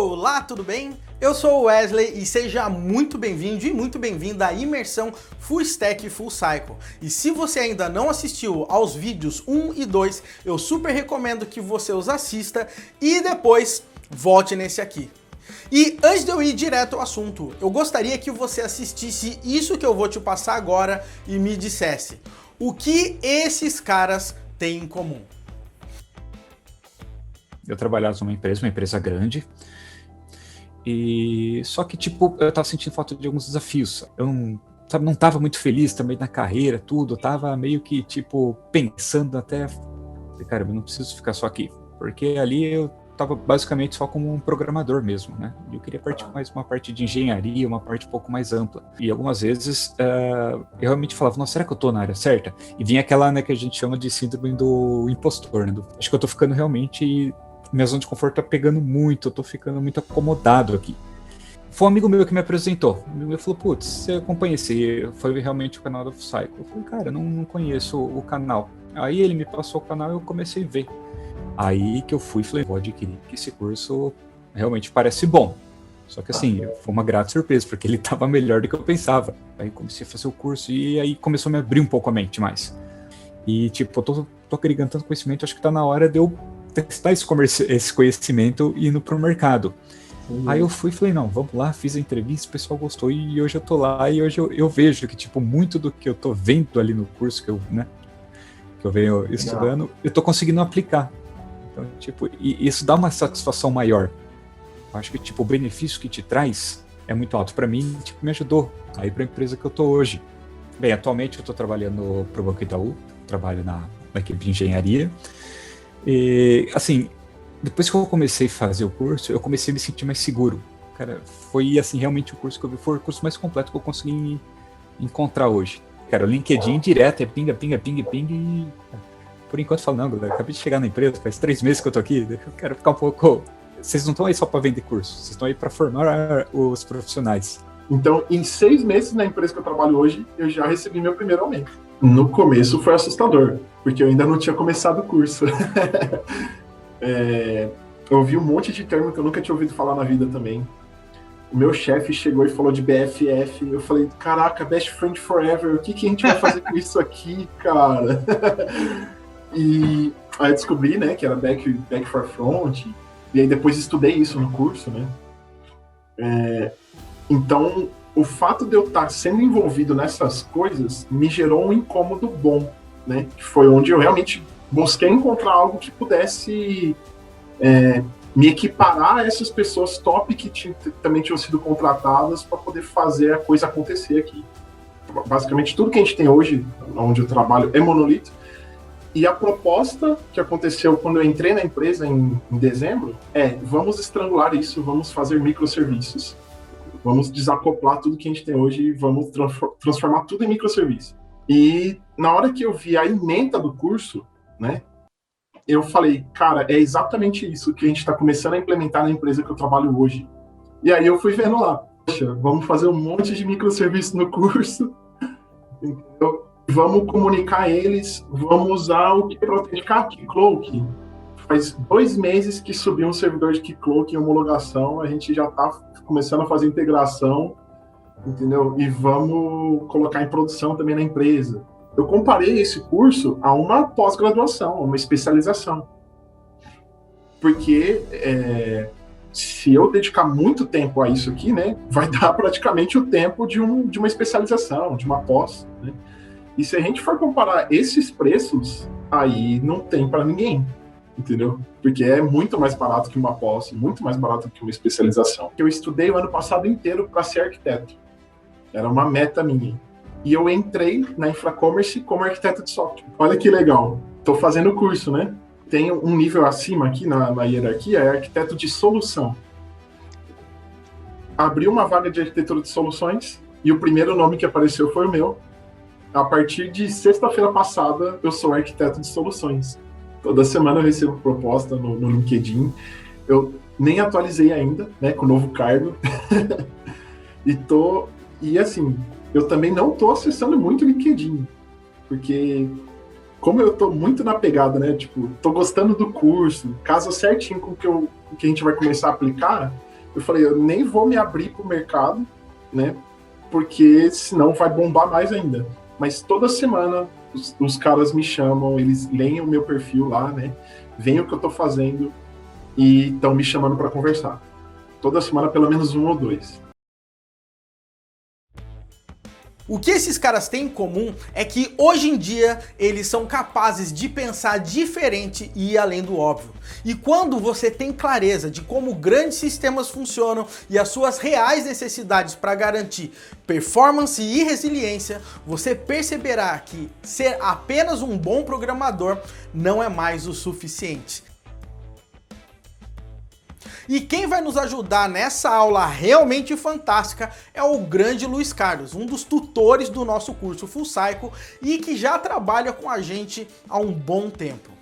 Olá, tudo bem? Eu sou o Wesley e seja muito bem-vindo e muito bem-vinda à imersão Full Stack Full Cycle. E se você ainda não assistiu aos vídeos 1 e 2, eu super recomendo que você os assista e depois volte nesse aqui. E antes de eu ir direto ao assunto, eu gostaria que você assistisse isso que eu vou te passar agora e me dissesse o que esses caras têm em comum. Eu trabalhava numa empresa grande, e só que, tipo, eu tava sentindo falta de alguns desafios. Eu não tava muito feliz também na carreira, tudo. Eu tava meio que, tipo, pensando até, cara, eu não preciso ficar só aqui. Porque ali eu tava basicamente só como um programador mesmo, né? E eu queria partir mais uma parte de engenharia, uma parte um pouco mais ampla. E algumas vezes eu realmente falava, nossa, será que eu tô na área certa? E vinha aquela, né, que a gente chama de síndrome do impostor, né? Acho que eu tô ficando realmente... Minha zona de conforto tá pegando muito, eu tô ficando muito acomodado aqui. Foi um amigo meu que me apresentou. Um amigo meu falou, putz, você acompanha esse... Foi realmente o canal da Full-Cycle. Eu falei, cara, não conheço o canal. Aí ele me passou o canal e eu comecei a ver. Aí que eu fui e falei, vou adquirir, que esse curso realmente parece bom. Só que assim, foi uma grata surpresa, porque ele tava melhor do que eu pensava. Aí comecei a fazer o curso e aí começou a me abrir um pouco a mente mais. E tipo, eu tô agregando tanto conhecimento, acho que tá na hora de eu testar esse conhecimento indo pro mercado. Aí eu fui e falei, não, vamos lá, fiz a entrevista, o pessoal gostou e hoje eu tô lá e hoje eu vejo que, tipo, muito do que eu tô vendo ali no curso que eu venho estudando, eu tô conseguindo aplicar. Então, tipo, e isso dá uma satisfação maior. Eu acho que, tipo, o benefício que te traz é muito alto. Para mim, tipo, me ajudou a ir para a empresa que eu tô hoje. Bem, atualmente eu tô trabalhando pro Banco Itaú, trabalho na equipe de engenharia. E, assim, depois que eu comecei a fazer o curso, eu comecei a me sentir mais seguro. Cara, foi, assim, realmente o curso que eu vi, foi o curso mais completo que eu consegui encontrar hoje. Cara, o LinkedIn direto, é pinga, e... Por enquanto eu falo, não, galera, acabei de chegar na empresa, faz 3 meses que eu tô aqui, eu quero ficar um pouco... Vocês não estão aí só para vender curso, vocês estão aí para formar os profissionais. Então, em 6 meses na empresa que eu trabalho hoje, eu já recebi meu primeiro aumento. No começo foi assustador, porque eu ainda não tinha começado o curso. Eu ouvi um monte de termo que eu nunca tinha ouvido falar na vida também. O meu chefe chegou e falou de BFF, eu falei, caraca, Best Friend Forever, o que a gente vai fazer com isso aqui, cara? E aí eu descobri, né, que era back for front, e aí depois estudei isso no curso, né? Então, o fato de eu estar sendo envolvido nessas coisas me gerou um incômodo bom, né? Que foi onde eu realmente busquei encontrar algo que pudesse me equiparar a essas pessoas top que também tinham sido contratadas para poder fazer a coisa acontecer aqui. Basicamente, tudo que a gente tem hoje, onde eu trabalho, é monolito. E a proposta que aconteceu quando eu entrei na empresa em dezembro vamos estrangular isso, vamos fazer microserviços. Vamos desacoplar tudo que a gente tem hoje e vamos transformar tudo em microserviço. E na hora que eu vi a ementa do curso, né, eu falei, cara, é exatamente isso que a gente está começando a implementar na empresa que eu trabalho hoje. E aí eu fui vendo lá, poxa, vamos fazer um monte de microserviço no curso, então, vamos comunicar eles, vamos usar o que para autenticar Keycloak. Faz 2 meses que subiu um servidor de Keycloak em homologação, a gente já está começando a fazer integração, entendeu? E vamos colocar em produção também na empresa. Eu comparei esse curso a uma pós-graduação, a uma especialização. Porque se eu dedicar muito tempo a isso aqui, né, vai dar praticamente o tempo de uma especialização, de uma pós, né? E se a gente for comparar esses preços, aí não tem para ninguém. Entendeu? Porque é muito mais barato que uma pós, muito mais barato que uma especialização. Eu estudei o ano passado inteiro para ser arquiteto. Era uma meta minha. E eu entrei na Infracommerce como arquiteto de software. Olha que legal. Estou fazendo o curso, né? Tem um nível acima aqui na hierarquia, é arquiteto de solução. Abri uma vaga de arquitetura de soluções e o primeiro nome que apareceu foi o meu. A partir de sexta-feira passada, eu sou arquiteto de soluções. Toda semana eu recebo proposta no LinkedIn. Eu nem atualizei ainda, né, com o novo cargo. E assim, eu também não estou acessando muito o LinkedIn, porque como eu estou muito na pegada, né, tipo, estou gostando do curso, casa certinho com o que a gente vai começar a aplicar, Eu falei, eu nem vou me abrir pro mercado, né? Porque senão vai bombar mais ainda. Mas toda semana os caras me chamam, eles leem o meu perfil lá, né? Veem o que eu tô fazendo e estão me chamando para conversar. Toda semana, pelo menos um ou dois. O que esses caras têm em comum é que hoje em dia eles são capazes de pensar diferente e ir além do óbvio. E quando você tem clareza de como grandes sistemas funcionam e as suas reais necessidades para garantir performance e resiliência, você perceberá que ser apenas um bom programador não é mais o suficiente. E quem vai nos ajudar nessa aula realmente fantástica é o grande Luiz Carlos, um dos tutores do nosso curso Full Cycle e que já trabalha com a gente há um bom tempo.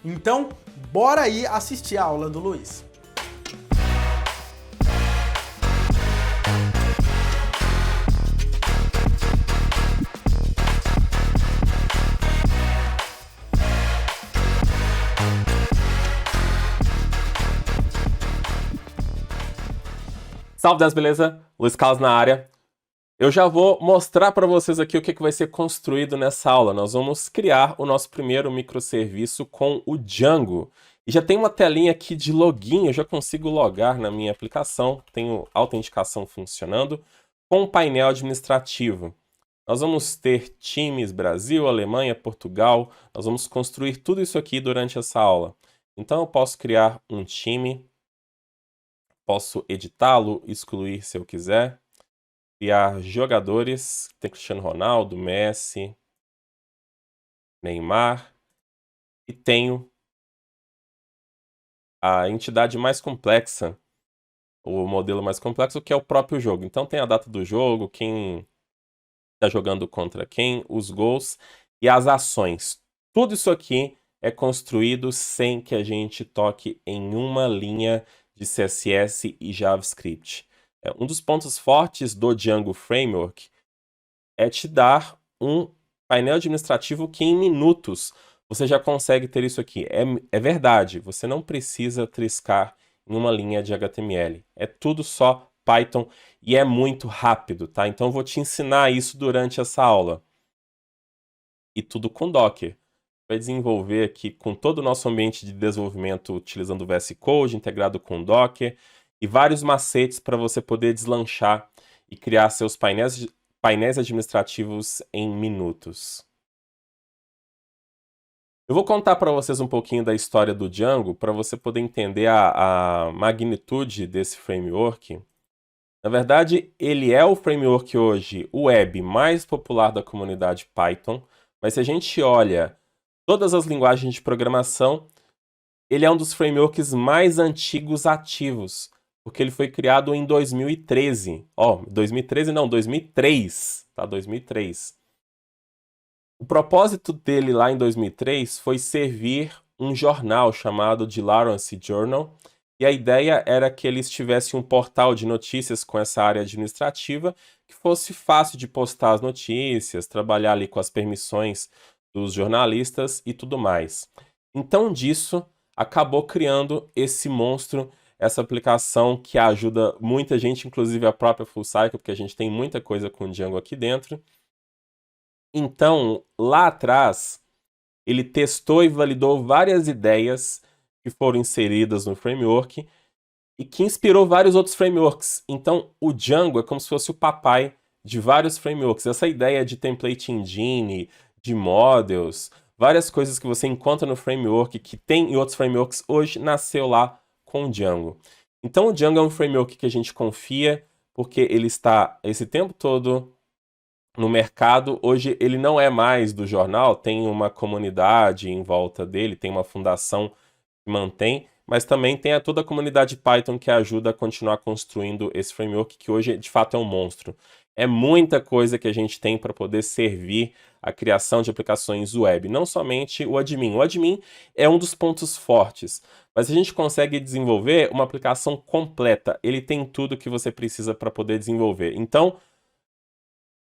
Então, bora aí assistir a aula do Luiz. Salve, das beleza? Luiz Carlos na área. Eu já vou mostrar para vocês aqui o que vai ser construído nessa aula. Nós vamos criar o nosso primeiro microserviço com o Django. E já tem uma telinha aqui de login, eu já consigo logar na minha aplicação. Tenho autenticação funcionando com o painel administrativo. Nós vamos ter times Brasil, Alemanha, Portugal. Nós vamos construir tudo isso aqui durante essa aula. Então eu posso criar um time. Posso editá-lo, excluir se eu quiser. Criar jogadores. Tem Cristiano Ronaldo, Messi, Neymar. E tenho a entidade mais complexa, o modelo mais complexo, que é o próprio jogo. Então tem a data do jogo, quem está jogando contra quem, os gols e as ações. Tudo isso aqui é construído sem que a gente toque em uma linha de CSS e JavaScript. Um dos pontos fortes do Django Framework é te dar um painel administrativo que em minutos você já consegue ter isso aqui. É verdade, você não precisa triscar em uma linha de HTML. É tudo só Python e é muito rápido, tá? Então eu vou te ensinar isso durante essa aula. E tudo com Docker. Vai desenvolver aqui com todo o nosso ambiente de desenvolvimento utilizando o VS Code, integrado com Docker, e vários macetes para você poder deslanchar e criar seus painéis administrativos em minutos. Eu vou contar para vocês um pouquinho da história do Django para você poder entender a magnitude desse framework. Na verdade, ele é o framework hoje web mais popular da comunidade Python, mas se a gente olha todas as linguagens de programação, ele é um dos frameworks mais antigos ativos, porque ele foi criado em 2013. 2013 não, 2003, tá? 2003. O propósito dele lá em 2003 foi servir um jornal chamado de Lawrence Journal, e a ideia era que eles tivessem um portal de notícias com essa área administrativa que fosse fácil de postar as notícias, trabalhar ali com as permissões dos jornalistas e tudo mais. Então disso acabou criando esse monstro, essa aplicação que ajuda muita gente, inclusive a própria Full Cycle, porque a gente tem muita coisa com o Django aqui dentro. Então, lá atrás, ele testou e validou várias ideias que foram inseridas no framework e que inspirou vários outros frameworks. Então, o Django é como se fosse o papai de vários frameworks. Essa ideia de template engine, de models, várias coisas que você encontra no framework, que tem em outros frameworks, hoje nasceu lá com o Django. Então o Django é um framework que a gente confia, porque ele está esse tempo todo no mercado. Hoje ele não é mais do jornal, tem uma comunidade em volta dele, tem uma fundação que mantém, mas também tem toda a comunidade Python que ajuda a continuar construindo esse framework, que hoje de fato é um monstro. É muita coisa que a gente tem para poder servir a criação de aplicações web, não somente o admin. O admin é um dos pontos fortes, mas a gente consegue desenvolver uma aplicação completa. Ele tem tudo que você precisa para poder desenvolver. Então,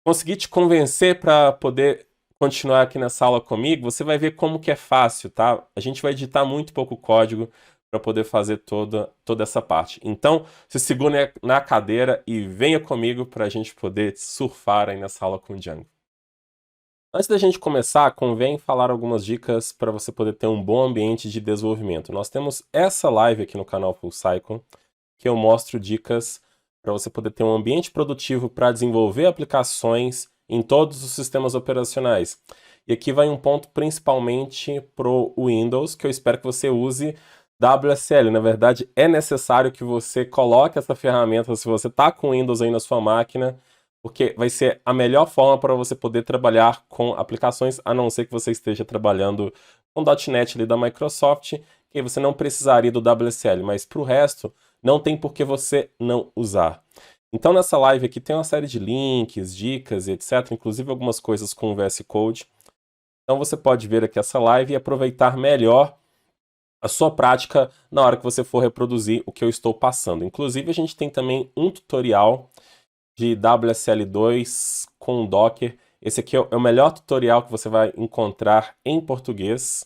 consegui te convencer para poder continuar aqui nessa aula comigo, você vai ver como que é fácil, tá? A gente vai editar muito pouco código, para poder fazer toda essa parte. Então, se segure na cadeira e venha comigo para a gente poder surfar aí nessa aula com o Django. Antes da gente começar, convém falar algumas dicas para você poder ter um bom ambiente de desenvolvimento. Nós temos essa live aqui no canal Full Cycle, que eu mostro dicas para você poder ter um ambiente produtivo para desenvolver aplicações em todos os sistemas operacionais. E aqui vai um ponto principalmente para o Windows, que eu espero que você use WSL. Na verdade, é necessário que você coloque essa ferramenta se você está com Windows aí na sua máquina, porque vai ser a melhor forma para você poder trabalhar com aplicações, a não ser que você esteja trabalhando com .NET ali da Microsoft, que você não precisaria do WSL, mas para o resto, não tem por que você não usar. Então nessa live aqui tem uma série de links, dicas e etc, inclusive algumas coisas com o VS Code. Então você pode ver aqui essa live e aproveitar melhor a sua prática na hora que você for reproduzir o que eu estou passando. Inclusive a gente tem também um tutorial de WSL2 com Docker. Esse aqui é o melhor tutorial que você vai encontrar em português.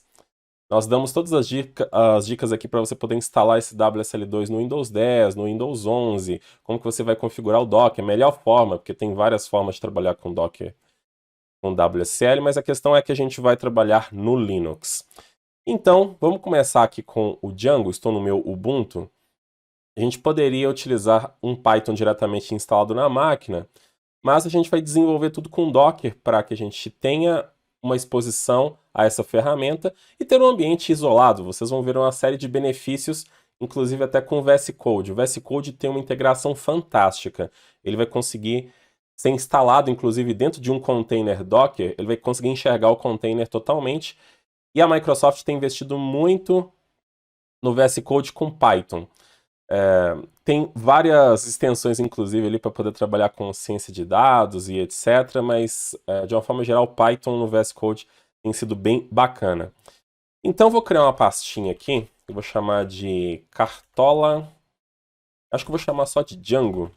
Nós damos todas as dicas aqui para você poder instalar esse WSL2 no Windows 10, no Windows 11, como que você vai configurar o Docker, a melhor forma, porque tem várias formas de trabalhar com Docker, com WSL, mas a questão é que a gente vai trabalhar no Linux. Então, vamos começar aqui com o Django. Estou no meu Ubuntu. A gente poderia utilizar um Python diretamente instalado na máquina, mas a gente vai desenvolver tudo com Docker para que a gente tenha uma exposição a essa ferramenta e ter um ambiente isolado. Vocês vão ver uma série de benefícios, inclusive até com o VS Code. O VS Code tem uma integração fantástica. Ele vai conseguir ser instalado, inclusive, dentro de um container Docker. Ele vai conseguir enxergar o container totalmente. E a Microsoft tem investido muito no VS Code com Python. Tem várias extensões, inclusive, ali para poder trabalhar com ciência de dados e etc. Mas, de uma forma geral, Python no VS Code tem sido bem bacana. Então, vou criar uma pastinha aqui. Eu vou chamar de Cartola. Acho que eu vou chamar só de Django.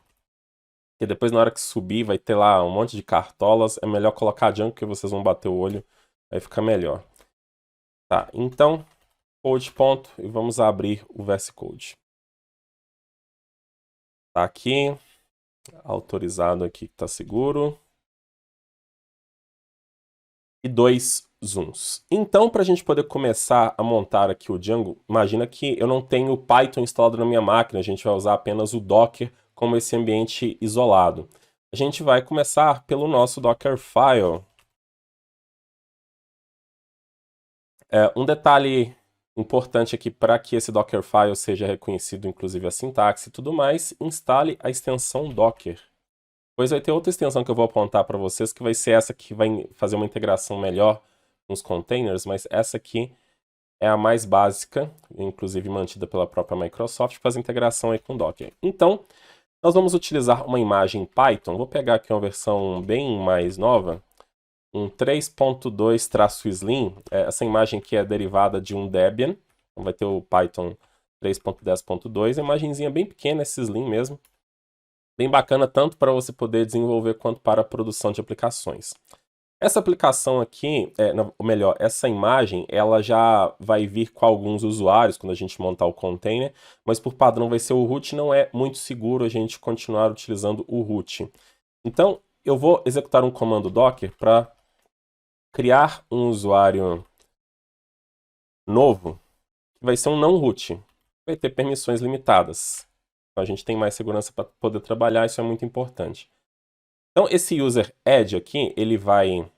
Porque depois, na hora que subir, vai ter lá um monte de cartolas. É melhor colocar Django, porque vocês vão bater o olho. Aí fica melhor. Tá, então, code ponto. E vamos abrir o VS Code. Tá aqui, autorizado aqui que tá seguro. E 2 zooms. Então, para a gente poder começar a montar aqui o Django, imagina que eu não tenho o Python instalado na minha máquina, a gente vai usar apenas o Docker como esse ambiente isolado. A gente vai começar pelo nosso Dockerfile. Um detalhe importante aqui para que esse Dockerfile seja reconhecido, inclusive a sintaxe e tudo mais, instale a extensão Docker. Depois vai ter outra extensão que eu vou apontar para vocês, que vai ser essa que vai fazer uma integração melhor com os containers, mas essa aqui é a mais básica, inclusive mantida pela própria Microsoft, para fazer integração aí com Docker. Então, nós vamos utilizar uma imagem Python. Vou pegar aqui uma versão bem mais nova, um 3.2-slim, essa imagem que é derivada de um Debian, então vai ter o Python 3.10.2, imagenzinha bem pequena, esse slim mesmo, bem bacana tanto para você poder desenvolver quanto para a produção de aplicações. Essa aplicação aqui, ou melhor, essa imagem, ela já vai vir com alguns usuários quando a gente montar o container, mas por padrão vai ser o root, não é muito seguro a gente continuar utilizando o root. Então, eu vou executar um comando docker para criar um usuário novo, que vai ser um não root. Vai ter permissões limitadas. Então a gente tem mais segurança para poder trabalhar, isso é muito importante. Então esse user add aqui, ele vai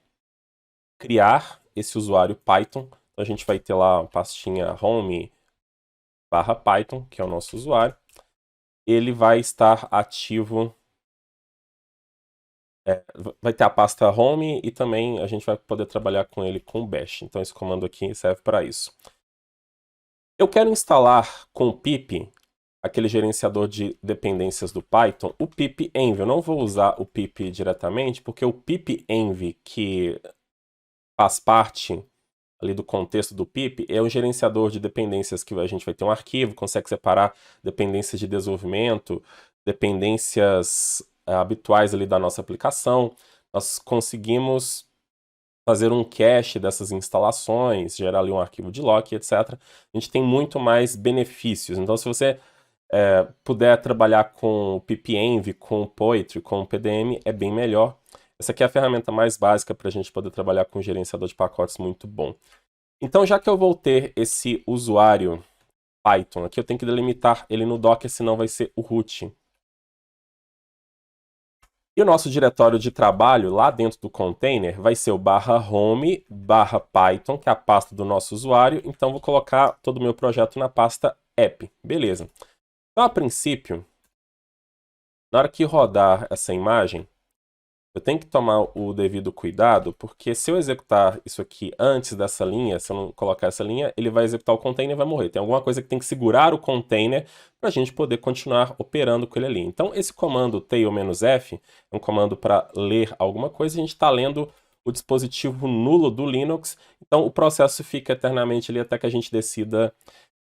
criar esse usuário Python. Então a gente vai ter lá a pastinha home/Python, que é o nosso usuário. Ele vai estar ativo. Vai ter a pasta home e também a gente vai poder trabalhar com ele com bash. Então esse comando aqui serve para isso. Eu quero instalar com o pip, aquele gerenciador de dependências do Python, o pipenv. Eu não vou usar o pip diretamente, porque o pipenv, que faz parte ali do contexto do pip, é um gerenciador de dependências que a gente vai ter um arquivo, consegue separar dependências de desenvolvimento, dependências habituais ali da nossa aplicação. Nós conseguimos fazer um cache dessas instalações, gerar ali um arquivo de lock, etc. A gente tem muito mais benefícios. Então, se você puder trabalhar com o pipenv, com o Poetry, com o PDM, é bem melhor. Essa aqui é a ferramenta mais básica para a gente poder trabalhar com um gerenciador de pacotes muito bom. Então, já que eu vou ter esse usuário Python aqui, eu tenho que delimitar ele no Docker, senão vai ser o root. E o nosso diretório de trabalho, lá dentro do container, vai ser o /home /python, que é a pasta do nosso usuário. Então, vou colocar todo o meu projeto na pasta app. Beleza. Então, a princípio, na hora que rodar essa imagem, eu tenho que tomar o devido cuidado, porque se eu executar isso aqui antes dessa linha, se eu não colocar essa linha, ele vai executar o container e vai morrer. Tem alguma coisa que tem que segurar o container para a gente poder continuar operando com ele ali. Então, esse comando tail-f é um comando para ler alguma coisa. A gente está lendo o dispositivo nulo do Linux. Então, o processo fica eternamente ali até que a gente decida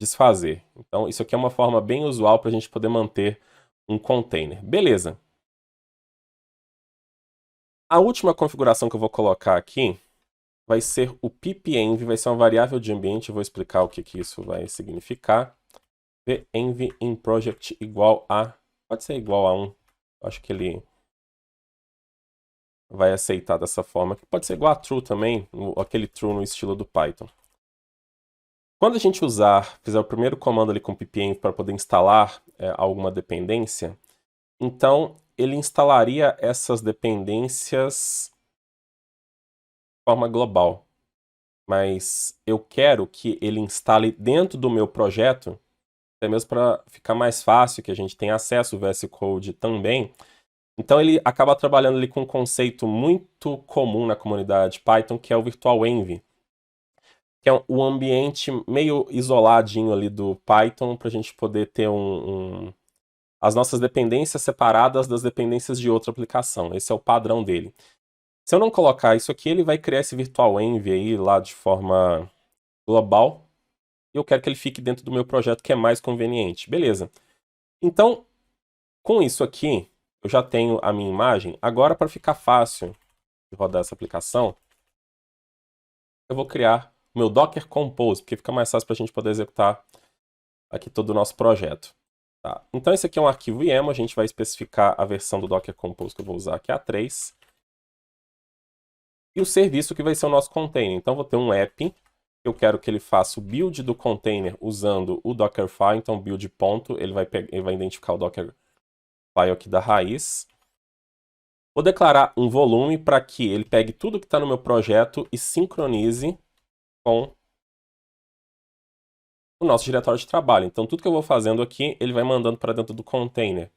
desfazer. Então, isso aqui é uma forma bem usual para a gente poder manter um container. Beleza. A última configuração que eu vou colocar aqui vai ser o pipenv, vai ser uma variável de ambiente, eu vou explicar o que isso vai significar. Env in project igual a, pode ser igual a 1, acho que ele vai aceitar dessa forma. Pode ser igual a true também, aquele true no estilo do Python. Quando a gente fizer o primeiro comando ali com pipenv para poder instalar alguma dependência, então ele instalaria essas dependências de forma global. Mas eu quero que ele instale dentro do meu projeto, até mesmo para ficar mais fácil, que a gente tenha acesso ao VS Code também. Então ele acaba trabalhando ali com um conceito muito comum na comunidade Python, que é o virtual env, que é o ambiente meio isoladinho ali do Python, para a gente poder ter as nossas dependências separadas das dependências de outra aplicação. Esse é o padrão dele. Se eu não colocar isso aqui, ele vai criar esse virtual env aí lá de forma global. E eu quero que ele fique dentro do meu projeto, que é mais conveniente. Beleza. Então, com isso aqui, eu já tenho a minha imagem. Agora, para ficar fácil de rodar essa aplicação, eu vou criar o meu Docker Compose, porque fica mais fácil para a gente poder executar aqui todo o nosso projeto. Tá. Então, esse aqui é um arquivo YAML. A gente vai especificar a versão do Docker Compose que eu vou usar, que é a 3. E o serviço que vai ser o nosso container. Então, vou ter um app. Eu quero que ele faça o build do container usando o Dockerfile. Então, build ponto, ele vai identificar o Dockerfile aqui da raiz. Vou declarar um volume para que ele pegue tudo que está no meu projeto e sincronize com o nosso diretório de trabalho. Então, tudo que eu vou fazendo aqui, ele vai mandando para dentro do container.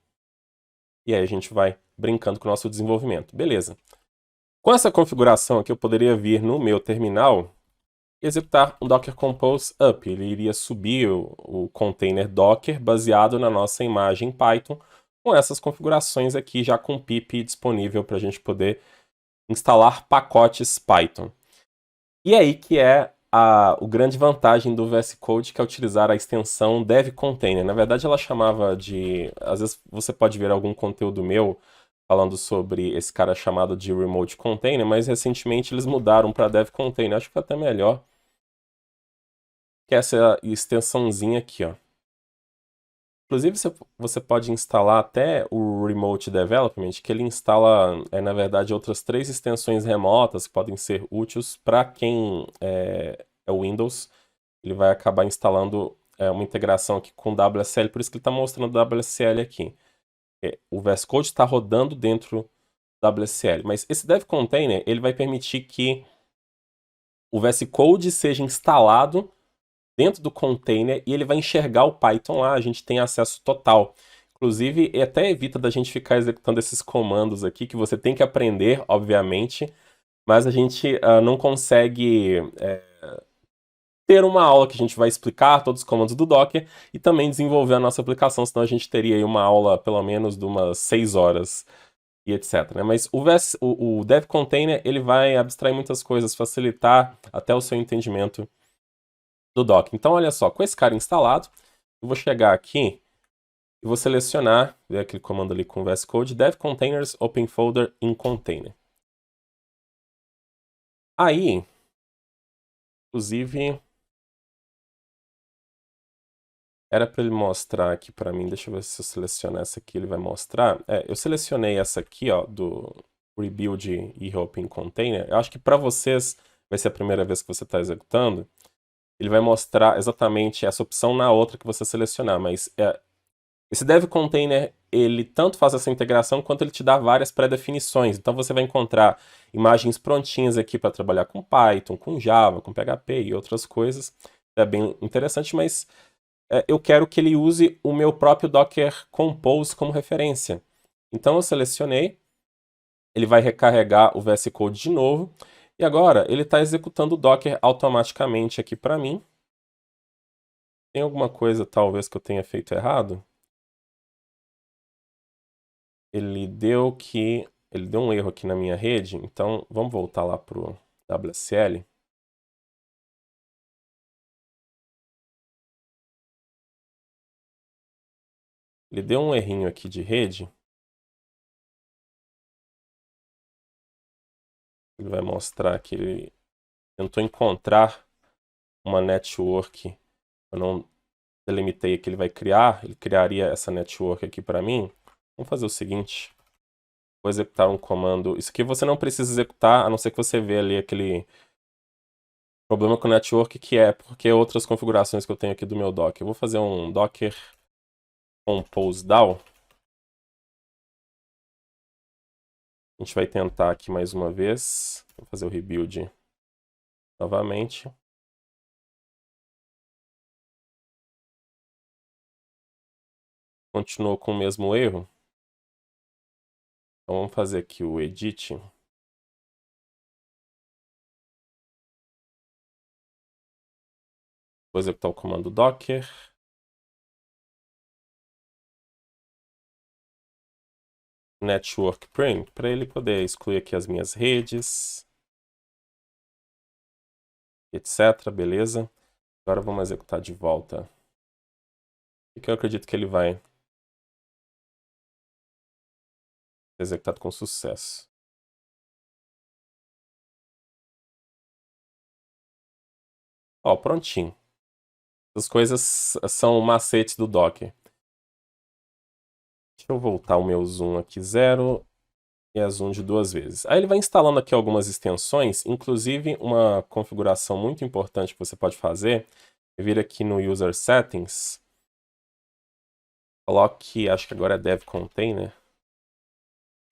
E aí a gente vai brincando com o nosso desenvolvimento. Beleza. Com essa configuração aqui, eu poderia vir no meu terminal e executar um Docker Compose up. Ele iria subir o container Docker baseado na nossa imagem Python, com essas configurações aqui já com pip disponível para a gente poder instalar pacotes Python. E aí que é o grande vantagem do VS Code, que é utilizar a extensão dev container. Na verdade, ela chamava de... Às vezes você pode ver algum conteúdo meu falando sobre esse cara chamado de remote container, mas recentemente eles mudaram para dev container. Acho que foi até melhor. Que é essa extensãozinha aqui, ó. Inclusive, você pode instalar até o Remote Development, que ele instala, na verdade, outras 3 extensões remotas que podem ser úteis para quem é Windows. Ele vai acabar instalando uma integração aqui com WSL, por isso que ele está mostrando WSL aqui. O VS Code está rodando dentro do WSL, mas esse Dev Container ele vai permitir que o VS Code seja instalado dentro do container e ele vai enxergar o Python lá, a gente tem acesso total. Inclusive, até evita da gente ficar executando esses comandos aqui, que você tem que aprender, obviamente, mas a gente não consegue ter uma aula que a gente vai explicar todos os comandos do Docker e também desenvolver a nossa aplicação, senão a gente teria aí uma aula, pelo menos, de umas 6 horas e etc. Né? Mas o Dev Container, ele vai abstrair muitas coisas, facilitar até o seu entendimento do Docker. Então, olha só, com esse cara instalado, eu vou chegar aqui e vou selecionar, ver aquele comando ali com o VS Code, Dev Containers Open Folder in Container. Aí, inclusive, era para ele mostrar aqui para mim. Deixa eu ver se eu selecionar essa aqui, ele vai mostrar. Eu selecionei essa aqui, ó, do Rebuild e Open Container. Eu acho que para vocês vai ser a primeira vez que você está executando. Ele vai mostrar exatamente essa opção na outra que você selecionar, mas esse Dev Container, ele tanto faz essa integração quanto ele te dá várias pré-definições. Então você vai encontrar imagens prontinhas aqui para trabalhar com Python, com Java, com PHP e outras coisas. É bem interessante, mas eu quero que ele use o meu próprio Docker Compose como referência. Então eu selecionei, ele vai recarregar o VS Code de novo, e agora ele está executando o Docker automaticamente aqui para mim. Tem alguma coisa talvez que eu tenha feito errado? Ele deu um erro aqui na minha rede, então vamos voltar lá para o WSL. Ele deu um errinho aqui de rede. Ele vai mostrar que ele tentou encontrar uma network. Eu não delimitei que ele vai criar. Ele criaria essa network aqui para mim. Vamos fazer o seguinte. Vou executar um comando. Isso aqui você não precisa executar, a não ser que você vê ali aquele problema com o network, que é porque outras configurações que eu tenho aqui do meu Docker. Eu vou fazer um Docker Compose DAO. A gente vai tentar aqui mais uma vez. Vou fazer o rebuild novamente. Continuou com o mesmo erro. Então vamos fazer aqui o edit. Vou executar o comando docker. Network print, para ele poder excluir aqui as minhas redes, etc. Beleza? Agora vamos executar de volta. E que eu acredito que ele vai ser executado com sucesso. Ó, prontinho. Essas coisas são macetes do Docker. Deixa eu voltar o meu zoom aqui 0 e a zoom de 2 vezes. Aí ele vai instalando aqui algumas extensões, inclusive uma configuração muito importante que você pode fazer. Vir aqui no User Settings. Coloque, acho que agora é Dev Container.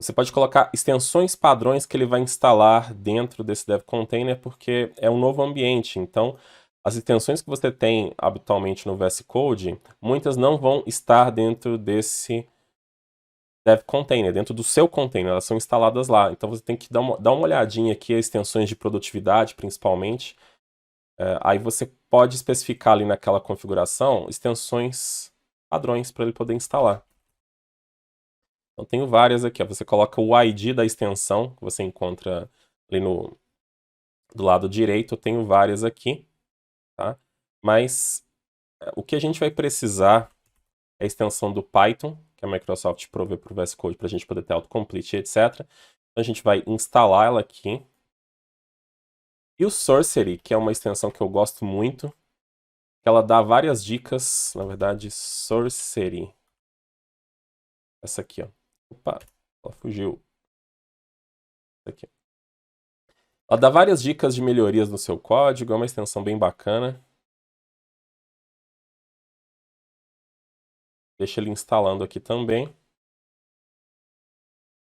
Você pode colocar extensões padrões que ele vai instalar dentro desse Dev Container, porque é um novo ambiente. Então, as extensões que você tem habitualmente no VS Code, muitas não vão estar dentro desse Dev Container, dentro do seu container, elas são instaladas lá. Então você tem que dar uma olhadinha aqui, as extensões de produtividade, principalmente. Aí você pode especificar ali naquela configuração extensões padrões para ele poder instalar. Então tenho várias aqui. Ó. Você coloca o ID da extensão, que você encontra ali do lado direito. Eu tenho várias aqui. Tá? Mas o que a gente vai precisar é a extensão do Python, que a Microsoft provê para o VS Code para a gente poder ter autocomplete, etc. Então a gente vai instalar ela aqui. E o Sorcery, que é uma extensão que eu gosto muito, que ela dá várias dicas, na verdade, Sorcery. Essa aqui, ó. Opa, ela fugiu. Essa aqui. Ela dá várias dicas de melhorias no seu código, é uma extensão bem bacana. Deixa ele instalando aqui também.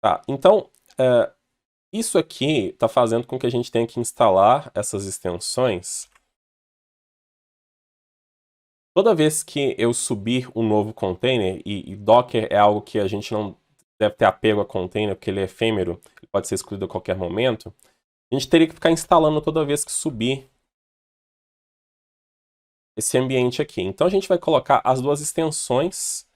Tá, então, isso aqui está fazendo com que a gente tenha que instalar essas extensões. Toda vez que eu subir um novo container, e Docker é algo que a gente não deve ter apego a container, porque ele é efêmero, ele pode ser excluído a qualquer momento, a gente teria que ficar instalando toda vez que subir esse ambiente aqui. Então a gente vai colocar as duas extensões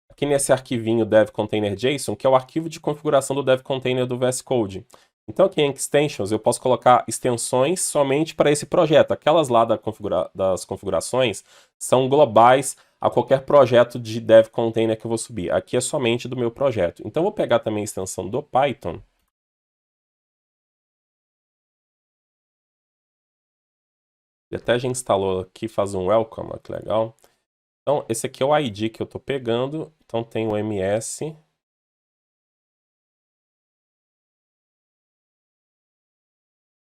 aqui nesse arquivinho dev container JSON, que é o arquivo de configuração do dev container do VS Code. Então aqui em Extensions eu posso colocar extensões somente para esse projeto. Aquelas lá das configurações são globais a qualquer projeto de dev container que eu vou subir. Aqui é somente do meu projeto. Então eu vou pegar também a extensão do Python. Ele até já instalou aqui, faz um welcome, olha que legal. Então, esse aqui é o ID que eu estou pegando. Então, tem o MS.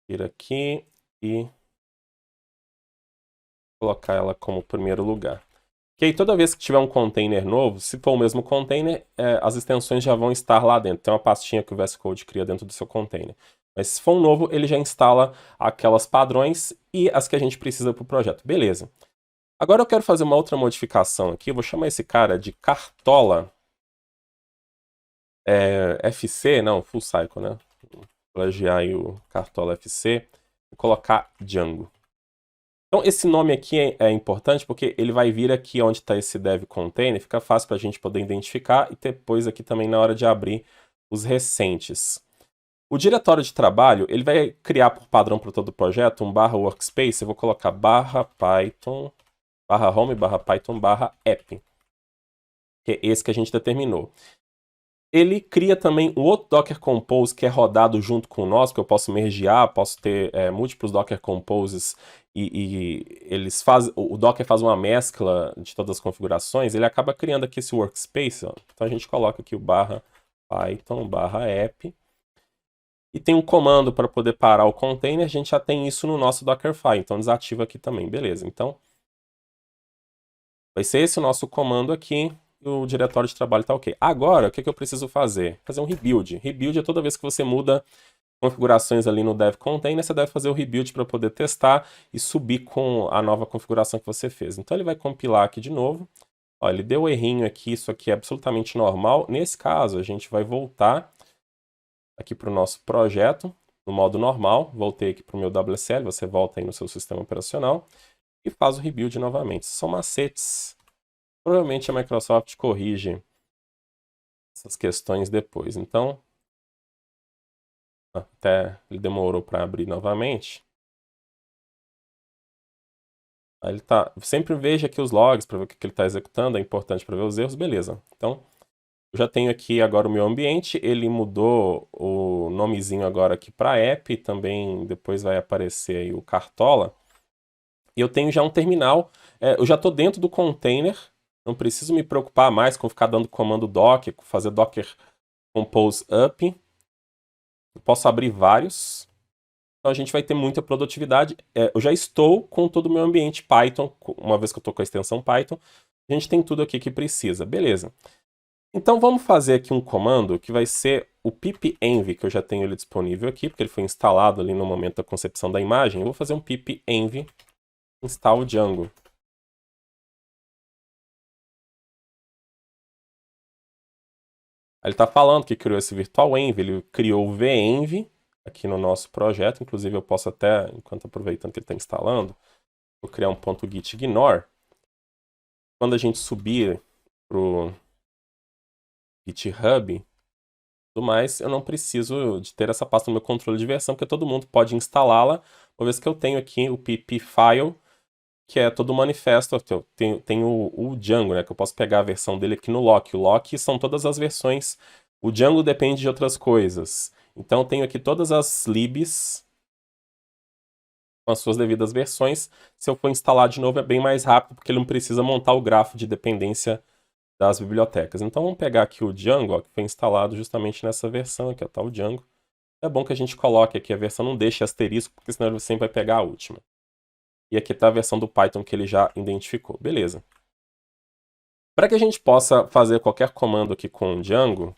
Ir aqui e colocar ela como primeiro lugar. Que aí toda vez que tiver um container novo, se for o mesmo container, as extensões já vão estar lá dentro. Tem uma pastinha que o VS Code cria dentro do seu container. Mas se for um novo, ele já instala aquelas padrões e as que a gente precisa para o projeto. Beleza. Agora eu quero fazer uma outra modificação aqui. Eu vou chamar esse cara de Cartola FC, não, Full Cycle, né? Vou plagiar aí o Cartola FC e colocar Django. Então, esse nome aqui é importante porque ele vai vir aqui onde está esse dev container, fica fácil para a gente poder identificar e depois aqui também na hora de abrir os recentes. O diretório de trabalho, ele vai criar por padrão para todo o projeto um /workspace, eu vou colocar /python, /home, /python, /app, que é esse que a gente determinou. Ele cria também um outro Docker Compose que é rodado junto com o nosso, que eu posso mergear, posso ter múltiplos Docker Composes e o Docker faz uma mescla de todas as configurações, ele acaba criando aqui esse workspace. Ó. Então a gente coloca aqui o /python, /app e tem um comando para poder parar o container, a gente já tem isso no nosso Dockerfile, então desativa aqui também, beleza. Então vai ser esse o nosso comando aqui. O diretório de trabalho está ok. Agora, o que eu preciso fazer? Fazer um rebuild. Rebuild é toda vez que você muda configurações ali no dev container, você deve fazer o rebuild para poder testar e subir com a nova configuração que você fez. Então ele vai compilar aqui de novo. Ó, ele deu um errinho aqui, isso aqui é absolutamente normal. Nesse caso, a gente vai voltar aqui para o nosso projeto, no modo normal. Voltei aqui para o meu WSL, você volta aí no seu sistema operacional e faz o rebuild novamente. São macetes. Provavelmente a Microsoft corrige essas questões depois. Então, até ele demorou para abrir novamente. Aí ele tá. Sempre veja aqui os logs para ver o que ele está executando. É importante para ver os erros. Beleza. Então, eu já tenho aqui agora o meu ambiente. Ele mudou o nomezinho agora aqui para app. Também depois vai aparecer aí o Cartola. E eu tenho já um terminal. Eu já estou dentro do container. Não preciso me preocupar mais com ficar dando comando docker, fazer docker compose up. Eu posso abrir vários. Então a gente vai ter muita produtividade. Eu já estou com todo o meu ambiente Python, uma vez que eu estou com a extensão Python. A gente tem tudo aqui que precisa. Beleza. Então vamos fazer aqui um comando que vai ser o pipenv, que eu já tenho ele disponível aqui, porque ele foi instalado ali no momento da concepção da imagem. Eu vou fazer um pipenv install Django. Ele está falando que criou esse virtualenv, ele criou o venv aqui no nosso projeto. Inclusive eu posso até, enquanto aproveitando que ele está instalando, vou criar um ponto git ignore. Quando a gente subir para o GitHub, tudo mais, eu não preciso de ter essa pasta no meu controle de versão, porque todo mundo pode instalá-la, uma vez que eu tenho aqui o pip file, que é todo o manifesto. Eu tenho o Django, né, que eu posso pegar a versão dele aqui no lock. O lock são todas as versões. O Django depende de outras coisas. Então eu tenho aqui todas as libs com as suas devidas versões. Se eu for instalar de novo é bem mais rápido, porque ele não precisa montar o grafo de dependência das bibliotecas. Então vamos pegar aqui o Django, ó, que foi instalado justamente nessa versão aqui, ó, tá o Django. É bom que a gente coloque aqui a versão, não deixe asterisco, porque senão ele sempre vai pegar a última. E aqui está a versão do Python que ele já identificou. Beleza. Para que a gente possa fazer qualquer comando aqui com o Django,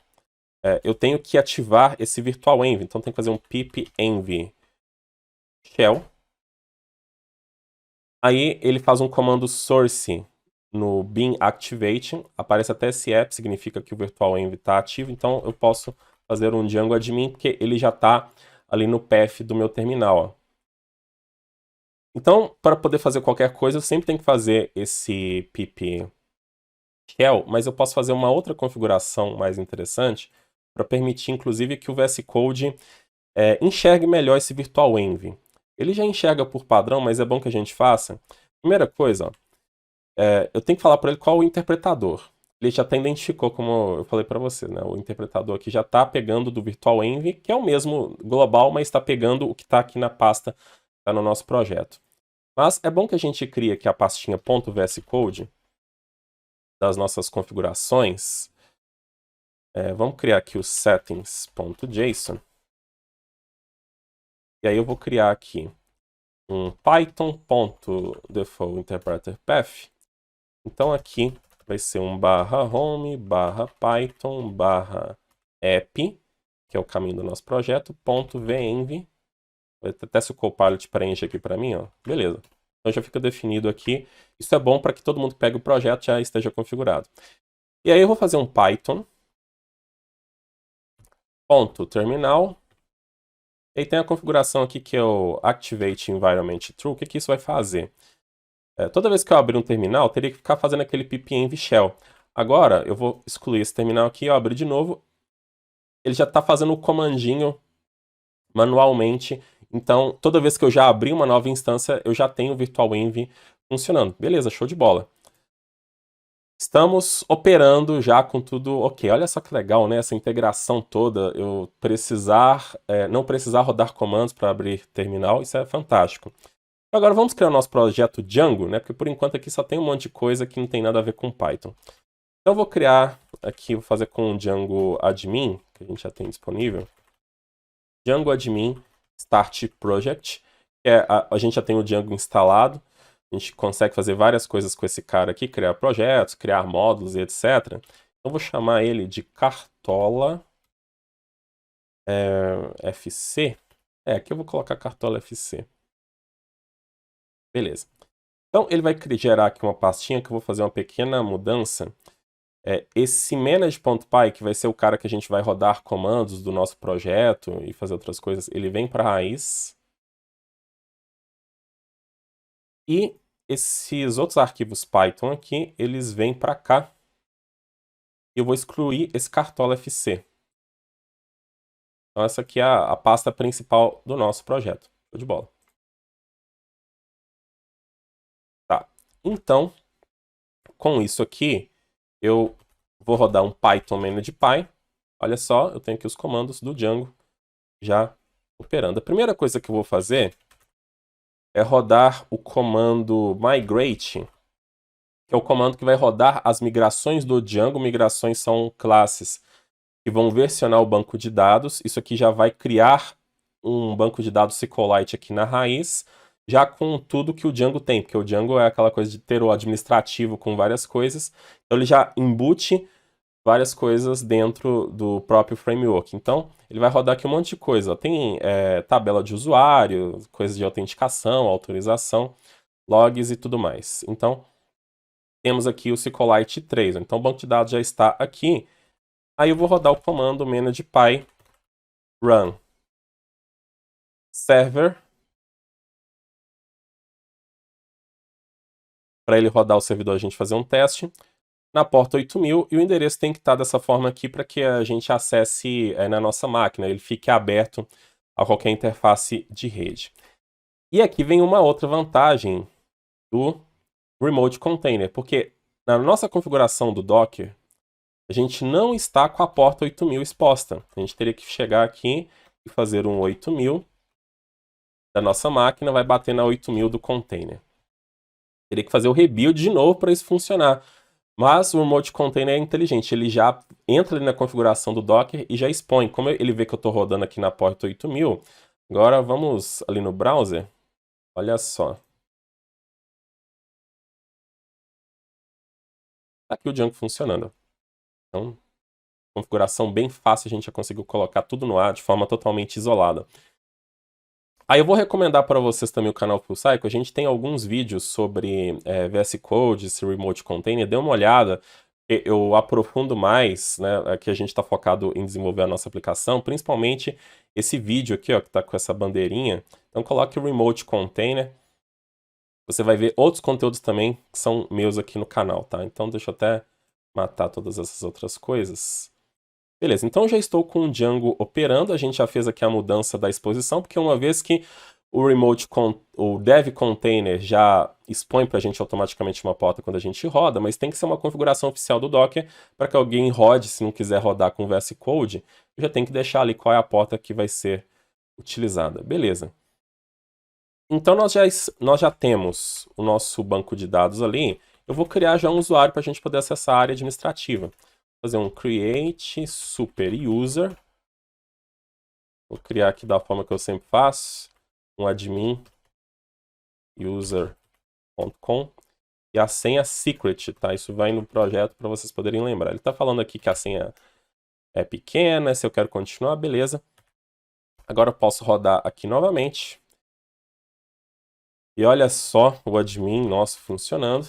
eu tenho que ativar esse virtualenv. Então tem que fazer um pipenv shell. Aí ele faz um comando source no bin activation. Aparece até esse app, significa que o virtualenv está ativo. Então eu posso fazer um Django admin, porque ele já está ali no path do meu terminal. Ó. Então, para poder fazer qualquer coisa, eu sempre tenho que fazer esse pip shell, mas eu posso fazer uma outra configuração mais interessante para permitir, inclusive, que o VS Code enxergue melhor esse virtualenv. Ele já enxerga por padrão, mas é bom que a gente faça. Primeira coisa, ó, eu tenho que falar para ele qual é o interpretador. Ele já até identificou, como eu falei para você, né? O interpretador aqui já está pegando do virtualenv, que é o mesmo global, mas está pegando o que está aqui na pasta, está no nosso projeto. Mas é bom que a gente crie aqui a pastinha .vs Code das nossas configurações. Vamos criar aqui o settings.json. E aí eu vou criar aqui um python.defaultInterpreterPath. Então aqui vai ser um /home/python/app, que é o caminho do nosso projeto, .venv. Até se o Copilot preenche aqui para mim, ó. Beleza. Então já fica definido aqui. Isso é bom para que todo mundo que pegue o projeto já esteja configurado. E aí eu vou fazer um Python. .terminal. E aí tem a configuração aqui que é o Activate Environment True. O que isso vai fazer? Toda vez que eu abrir um terminal, eu teria que ficar fazendo aquele pipenv shell. Agora, eu vou excluir esse terminal aqui, eu abrir de novo. Ele já está fazendo o comandinho manualmente. Então, toda vez que eu já abrir uma nova instância, eu já tenho o virtualenv funcionando. Beleza, show de bola. Estamos operando já com tudo ok. Olha só que legal, né? Essa integração toda. Eu não precisar rodar comandos para abrir terminal. Isso é fantástico. Agora vamos criar o nosso projeto Django, né? Porque por enquanto aqui só tem um monte de coisa que não tem nada a ver com Python. Então eu vou criar aqui, vou fazer com o Django Admin, que a gente já tem disponível. Django Admin Start Project. A gente já tem o Django instalado. A gente consegue fazer várias coisas com esse cara aqui, criar projetos, criar módulos e etc. Então eu vou chamar ele de Cartola FC. Aqui eu vou colocar Cartola FC. Beleza. Então ele vai gerar aqui uma pastinha que eu vou fazer uma pequena mudança. Esse manage.py, que vai ser o cara que a gente vai rodar comandos do nosso projeto e fazer outras coisas, ele vem para a raiz. E esses outros arquivos Python aqui, eles vêm para cá. E eu vou excluir esse Cartola FC. Então essa aqui é a pasta principal do nosso projeto. Show de bola. Tá. Então, com isso aqui, eu vou rodar um Python manage.py. Olha só, eu tenho aqui os comandos do Django já operando. A primeira coisa que eu vou fazer é rodar o comando migrate, que é o comando que vai rodar as migrações do Django. Migrações são classes que vão versionar o banco de dados. Isso aqui já vai criar um banco de dados SQLite aqui na raiz, já com tudo que o Django tem, porque o Django é aquela coisa de ter o administrativo com várias coisas. Então ele já embute várias coisas dentro do próprio framework. Então, ele vai rodar aqui um monte de coisa. Tem tabela de usuário, coisas de autenticação, autorização, logs e tudo mais. Então, temos aqui o SQLite 3. Então, o banco de dados já está aqui. Aí eu vou rodar o comando manage.py run server, para ele rodar o servidor, a gente fazer um teste na porta 8000, e o endereço tem que estar dessa forma aqui para que a gente acesse na nossa máquina, ele fique aberto a qualquer interface de rede. E aqui vem uma outra vantagem do Remote Container, porque na nossa configuração do Docker, a gente não está com a porta 8000 exposta. A gente teria que chegar aqui e fazer um 8000 da nossa máquina, vai bater na 8000 do container. Teria que fazer o rebuild de novo para isso funcionar. Mas o Remote Container é inteligente, ele já entra ali na configuração do Docker e já expõe. Como ele vê que eu estou rodando aqui na porta 8000, agora vamos ali no browser, olha só. Tá aqui o Django funcionando. Então, configuração bem fácil, a gente já conseguiu colocar tudo no ar de forma totalmente isolada. Aí eu vou recomendar para vocês também o canal FullCycle. A gente tem alguns vídeos sobre VS Code, esse Remote Container. Dê uma olhada, eu aprofundo mais, né, que a gente está focado em desenvolver a nossa aplicação, principalmente esse vídeo aqui, ó, que está com essa bandeirinha. Então coloque o Remote Container. Você vai ver outros conteúdos também que são meus aqui no canal, tá? Então deixa eu até matar todas essas outras coisas. Beleza, então já estou com o Django operando, a gente já fez aqui a mudança da exposição, porque uma vez que o Dev Container já expõe para a gente automaticamente uma porta quando a gente roda, mas tem que ser uma configuração oficial do Docker para que alguém rode, se não quiser rodar com VS Code, já tem que deixar ali qual é a porta que vai ser utilizada. Beleza. Então nós já temos o nosso banco de dados ali. Eu vou criar já um usuário para a gente poder acessar a área administrativa. Vou fazer um create super user. Vou criar aqui da forma que eu sempre faço. Um admin user.com. E a senha secret, tá? Isso vai no projeto para vocês poderem lembrar. Ele está falando aqui que a senha é pequena, se eu quero continuar, beleza. Agora eu posso rodar aqui novamente. E olha só o admin nosso funcionando.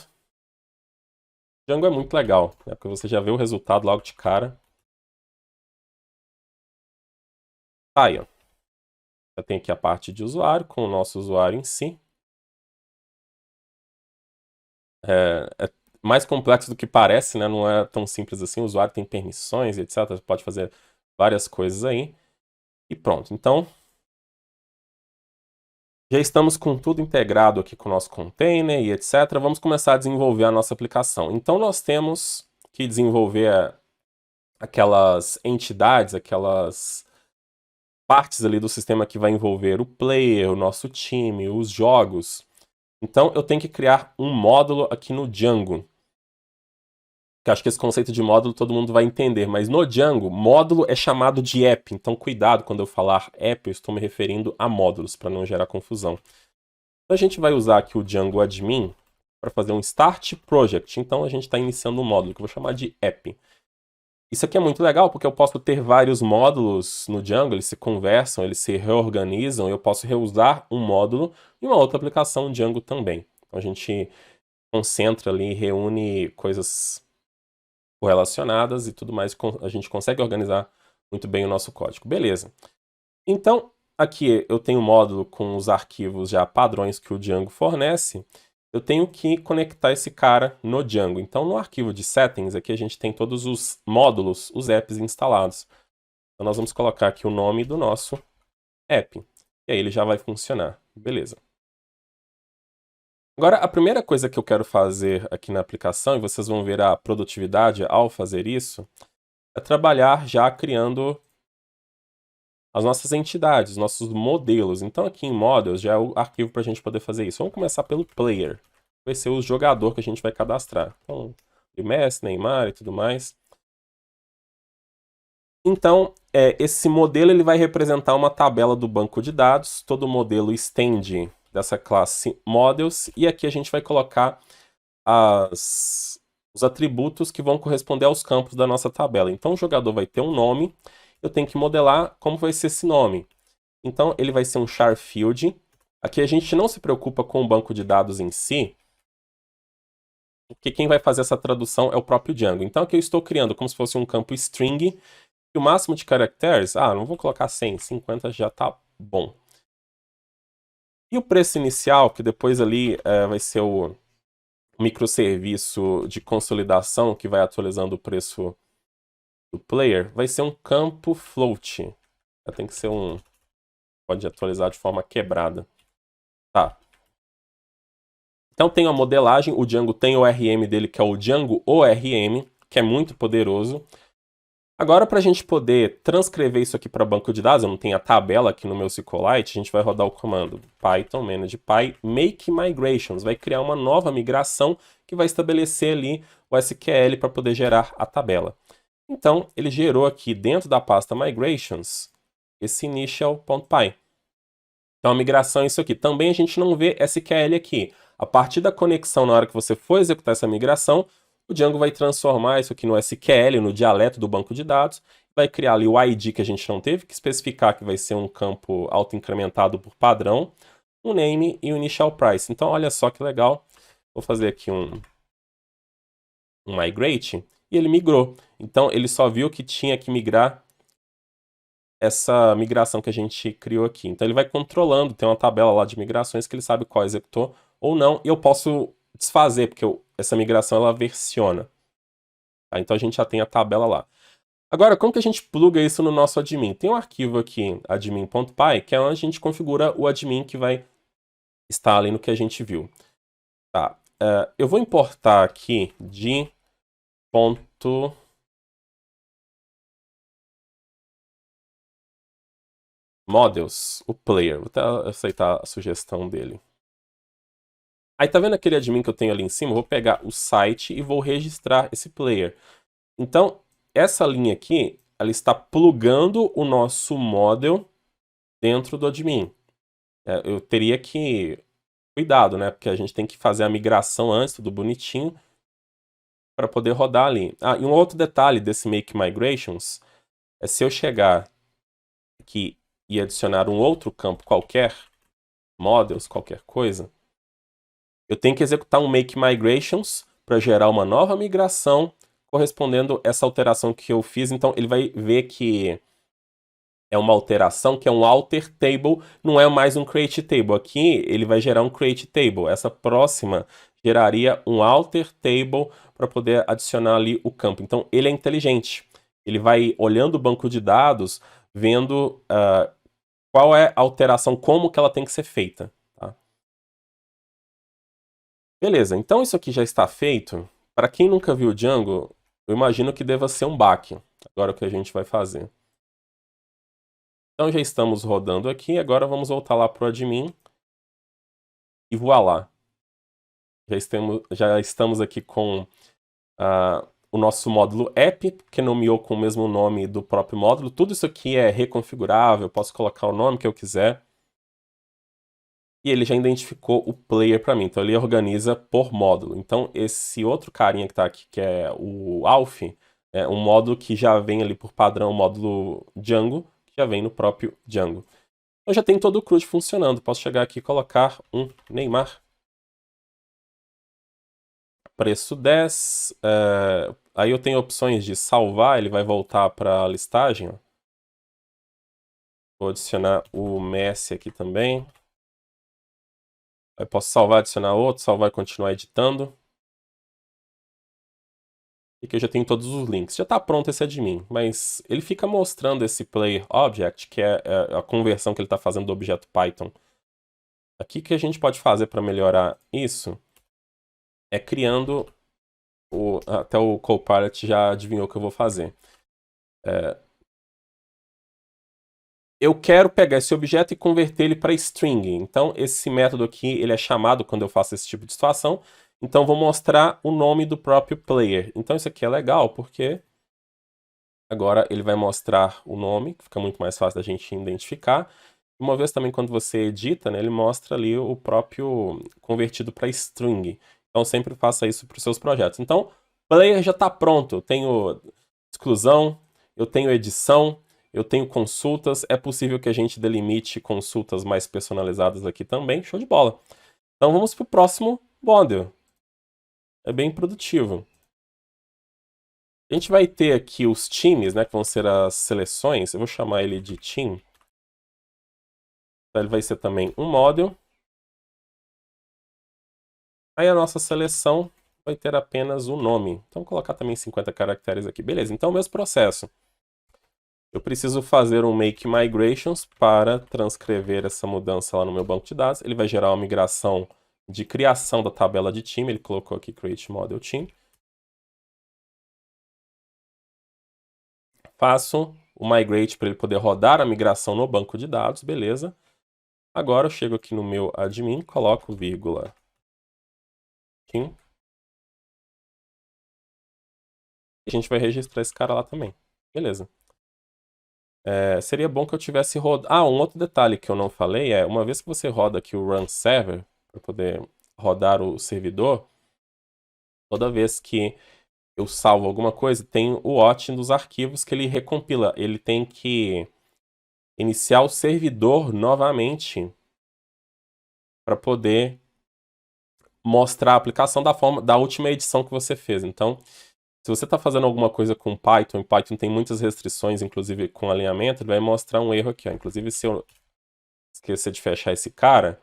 Django é muito legal, né? Porque você já vê o resultado logo de cara. Tá aí, ó. Já tem aqui a parte de usuário, com o nosso usuário em si. É mais complexo do que parece, né? Não é tão simples assim. O usuário tem permissões, etc. Você pode fazer várias coisas aí. E pronto. Então, já estamos com tudo integrado aqui com o nosso container e etc. Vamos começar a desenvolver a nossa aplicação. Então, nós temos que desenvolver aquelas entidades, aquelas partes ali do sistema que vai envolver o player, o nosso time, os jogos. Então, eu tenho que criar um módulo aqui no Django. Que acho que esse conceito de módulo todo mundo vai entender, mas no Django, módulo é chamado de app. Então, cuidado quando eu falar app, eu estou me referindo a módulos, para não gerar confusão. Então, a gente vai usar aqui o Django Admin para fazer um Start Project. Então, a gente está iniciando um módulo, que eu vou chamar de app. Isso aqui é muito legal, porque eu posso ter vários módulos no Django, eles se conversam, eles se reorganizam, e eu posso reusar um módulo em uma outra aplicação Django também. Então, a gente concentra ali, reúne coisas correlacionadas e tudo mais, a gente consegue organizar muito bem o nosso código. Beleza. Então, aqui eu tenho um módulo com os arquivos já padrões que o Django fornece. Eu tenho que conectar esse cara no Django. Então, no arquivo de settings, aqui a gente tem todos os módulos, os apps instalados. Então, nós vamos colocar aqui o nome do nosso app. E aí ele já vai funcionar. Beleza. Agora, a primeira coisa que eu quero fazer aqui na aplicação, e vocês vão ver a produtividade ao fazer isso, é trabalhar já criando as nossas entidades, nossos modelos. Então, aqui em Models já é o arquivo para a gente poder fazer isso. Vamos começar pelo Player. Vai ser o jogador que a gente vai cadastrar. Então, Messi, Neymar e tudo mais. Então, esse modelo ele vai representar uma tabela do banco de dados. Todo modelo estende dessa classe Models, e aqui a gente vai colocar os atributos que vão corresponder aos campos da nossa tabela. Então o jogador vai ter um nome, eu tenho que modelar como vai ser esse nome. Então ele vai ser um char field. Aqui a gente não se preocupa com o banco de dados em si, porque quem vai fazer essa tradução é o próprio Django. Então aqui eu estou criando como se fosse um campo string, e o máximo de caracteres, não vou colocar 100, 50 já tá bom. E o preço inicial, que depois ali vai ser o microserviço de consolidação que vai atualizando o preço do player, vai ser um campo float. Tem que ser pode atualizar de forma quebrada. Tá. Então tem a modelagem, o Django tem o ORM dele, que é o Django ORM, que é muito poderoso. Agora, para a gente poder transcrever isso aqui para banco de dados, eu não tenho a tabela aqui no meu SQLite, a gente vai rodar o comando Python manage_py make migrations. Vai criar uma nova migração que vai estabelecer ali o SQL para poder gerar a tabela. Então, ele gerou aqui dentro da pasta migrations esse initial.py. Então, a migração é isso aqui. Também a gente não vê SQL aqui. A partir da conexão, na hora que você for executar essa migração, o Django vai transformar isso aqui no SQL, no dialeto do banco de dados, vai criar ali o ID que a gente não teve que especificar, que vai ser um campo auto-incrementado por padrão, um name e o initial price. Então, olha só que legal. Vou fazer aqui um migrate, e ele migrou. Então, ele só viu que tinha que migrar essa migração que a gente criou aqui. Então, ele vai controlando, tem uma tabela lá de migrações que ele sabe qual executou ou não, e eu posso desfazer, porque essa migração ela versiona. Tá? Então a gente já tem a tabela lá. Agora, como que a gente pluga isso no nosso admin? Tem um arquivo aqui, admin.py, que é onde a gente configura o admin que vai estar ali no que a gente viu. Tá. Eu vou importar aqui de ponto Models, o player. Vou até aceitar a sugestão dele. Aí tá vendo aquele admin que eu tenho ali em cima? Eu vou pegar o site e vou registrar esse player. Então, essa linha aqui, ela está plugando o nosso model dentro do admin. Eu teria que... Cuidado, né? Porque a gente tem que fazer a migração antes, tudo bonitinho, para poder rodar ali. Ah, e um outro detalhe desse Make Migrations é se eu chegar aqui e adicionar um outro campo qualquer, models, qualquer coisa, eu tenho que executar um Make Migrations para gerar uma nova migração correspondendo a essa alteração que eu fiz. Então ele vai ver que é uma alteração, que é um alter table, não é mais um create table. Aqui ele vai gerar um create table. Essa próxima geraria um alter table para poder adicionar ali o campo. Então ele é inteligente. Ele vai olhando o banco de dados, vendo qual é a alteração, como que ela tem que ser feita. Tá? Beleza, então isso aqui já está feito. Para quem nunca viu o Django, eu imagino que deva ser um baque. Agora o que a gente vai fazer. Então já estamos rodando aqui, agora vamos voltar lá para o admin. E voilá. Já estamos aqui com o nosso módulo app, que nomeou com o mesmo nome do próprio módulo. Tudo isso aqui é reconfigurável, eu posso colocar o nome que eu quiser. E ele já identificou o player para mim, então ele organiza por módulo. Então esse outro carinha que está aqui, que é o Alf, é um módulo que já vem ali por padrão, o módulo Django, que já vem no próprio Django. Eu já tenho todo o CRUD funcionando. Posso chegar aqui e colocar um Neymar. Preço 10. Aí eu tenho opções de salvar, ele vai voltar para a listagem. Ó. Vou adicionar o Messi aqui também. Aí posso salvar, adicionar outro, salvar e continuar editando. E aqui eu já tenho todos os links. Já está pronto esse admin, mas ele fica mostrando esse player object, que é a conversão que ele está fazendo do objeto Python. Aqui que a gente pode fazer para melhorar isso é criando... Até o Copilot já adivinhou o que eu vou fazer. Eu quero pegar esse objeto e converter ele para string. Então, esse método aqui ele é chamado quando eu faço esse tipo de situação. Então, vou mostrar o nome do próprio player. Então, isso aqui é legal, porque agora ele vai mostrar o nome, que fica muito mais fácil da gente identificar. Uma vez também, quando você edita, né, ele mostra ali o próprio convertido para string. Então, sempre faça isso para os seus projetos. Então, player já está pronto. Eu tenho exclusão, eu tenho edição, eu tenho consultas. É possível que a gente delimite consultas mais personalizadas aqui também. Show de bola. Então, vamos para o próximo model. É bem produtivo. A gente vai ter aqui os times, né, que vão ser as seleções. Eu vou chamar ele de team. Então, ele vai ser também um model. Aí a nossa seleção vai ter apenas o nome. Então, vou colocar também 50 caracteres aqui. Beleza, então o mesmo processo. Eu preciso fazer um Make Migrations para transcrever essa mudança lá no meu banco de dados. Ele vai gerar uma migração de criação da tabela de time. Ele colocou aqui Create Model Team. Faço o Migrate para ele poder rodar a migração no banco de dados. Beleza. Agora eu chego aqui no meu admin, coloco vírgula. Team. E a gente vai registrar esse cara lá também. Beleza. Seria bom que eu tivesse rodado... um outro detalhe que eu não falei é, uma vez que você roda aqui o Run Server, para poder rodar o servidor, toda vez que eu salvo alguma coisa, tem o watch dos arquivos que ele recompila. Ele tem que iniciar o servidor novamente para poder mostrar a aplicação da última edição que você fez. Então, se você está fazendo alguma coisa com Python, e Python tem muitas restrições, inclusive com alinhamento, ele vai mostrar um erro aqui. Ó. Inclusive, se eu esquecer de fechar esse cara,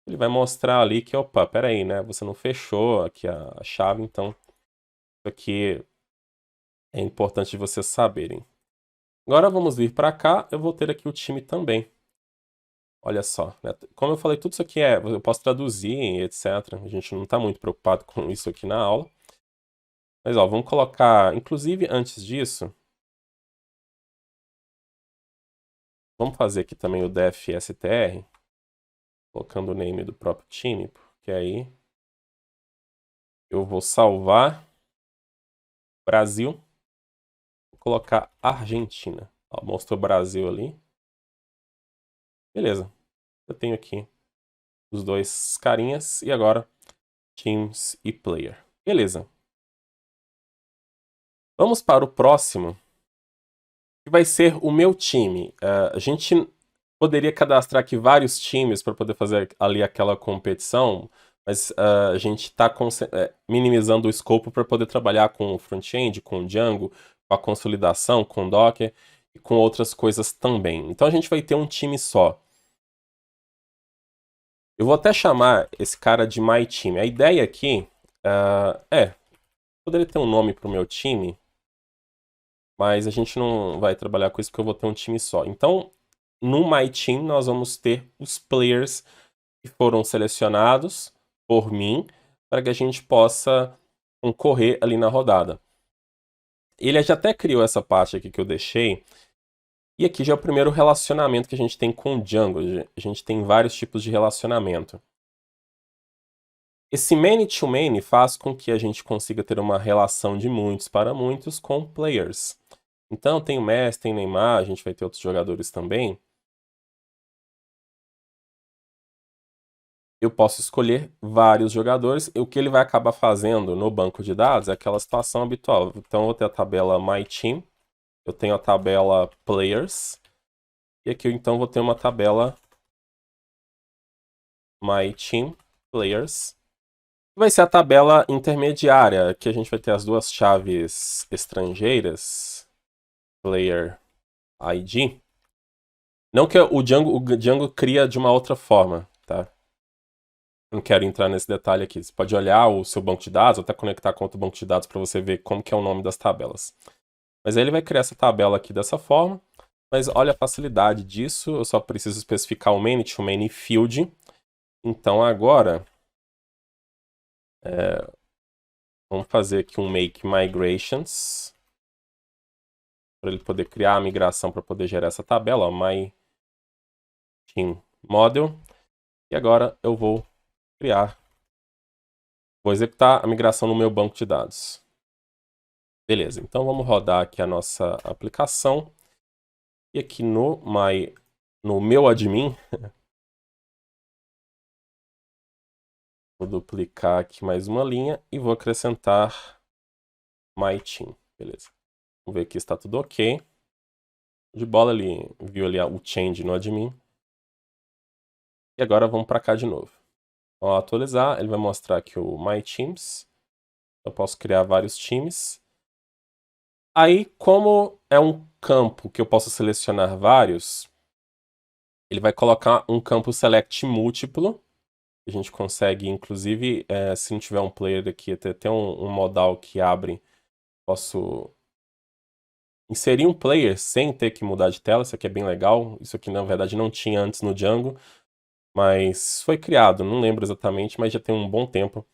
ele vai mostrar ali que, opa, peraí, né? Você não fechou aqui a chave, então isso aqui é importante de vocês saberem. Agora vamos vir para cá, eu vou ter aqui o time também. Olha só, né? Como eu falei, tudo isso aqui eu posso traduzir, etc. A gente não está muito preocupado com isso aqui na aula. Mas ó, vamos colocar, inclusive antes disso, Vamos fazer aqui também o dfstr, colocando o name do próprio time, porque aí eu vou salvar Brasil, vou colocar Argentina. Ó, mostrou Brasil ali. Beleza. Eu tenho aqui os dois carinhas e agora Teams e Player. Beleza. Vamos para o próximo, que vai ser o meu time. A gente poderia cadastrar aqui vários times para poder fazer ali aquela competição, mas a gente está minimizando o escopo para poder trabalhar com o front-end, com o Django, com a consolidação, com o Docker e com outras coisas também. Então a gente vai ter um time só. Eu vou até chamar esse cara de My Team. A ideia aqui poderia ter um nome para o meu time, mas a gente não vai trabalhar com isso porque eu vou ter um time só. Então, no My Team, nós vamos ter os players que foram selecionados por mim para que a gente possa concorrer ali na rodada. Ele já até criou essa parte aqui que eu deixei. E aqui já é o primeiro relacionamento que a gente tem com o Django. A gente tem vários tipos de relacionamento. Esse many-to-many faz com que a gente consiga ter uma relação de muitos para muitos com players. Então tem o Messi, tem o Neymar, a gente vai ter outros jogadores também. Eu posso escolher vários jogadores. E o que ele vai acabar fazendo no banco de dados é aquela situação habitual. Então eu vou ter a tabela My Team, eu tenho a tabela Players, e aqui eu então vou ter uma tabela My Team Players. Vai ser a tabela intermediária, que a gente vai ter as duas chaves estrangeiras, Player ID. Não que o Django cria de uma outra forma, tá? Não quero entrar nesse detalhe aqui. Você pode olhar o seu banco de dados, ou até conectar com outro banco de dados para você ver como que é o nome das tabelas. Mas aí ele vai criar essa tabela aqui dessa forma. Mas olha a facilidade disso. Eu só preciso especificar o many-to-many field. Então agora, vamos fazer aqui um make migrations, para ele poder criar a migração para poder gerar essa tabela. Ó, my team model. E agora eu vou executar a migração no meu banco de dados. Beleza, então vamos rodar aqui a nossa aplicação. E aqui no meu admin, vou duplicar aqui mais uma linha e vou acrescentar My Team. Beleza. Vamos ver aqui se está tudo ok. De bola, ele viu ali o change no admin. E agora vamos para cá de novo. Ao atualizar, ele vai mostrar aqui o My Teams. Eu posso criar vários times. Aí, como é um campo que eu posso selecionar vários, ele vai colocar um campo select múltiplo. A gente consegue, inclusive, se não tiver um player aqui, tem um modal que abre, posso inserir um player sem ter que mudar de tela. Isso aqui é bem legal. Isso aqui, na verdade, não tinha antes no Django, mas foi criado, não lembro exatamente, mas já tem um bom tempo.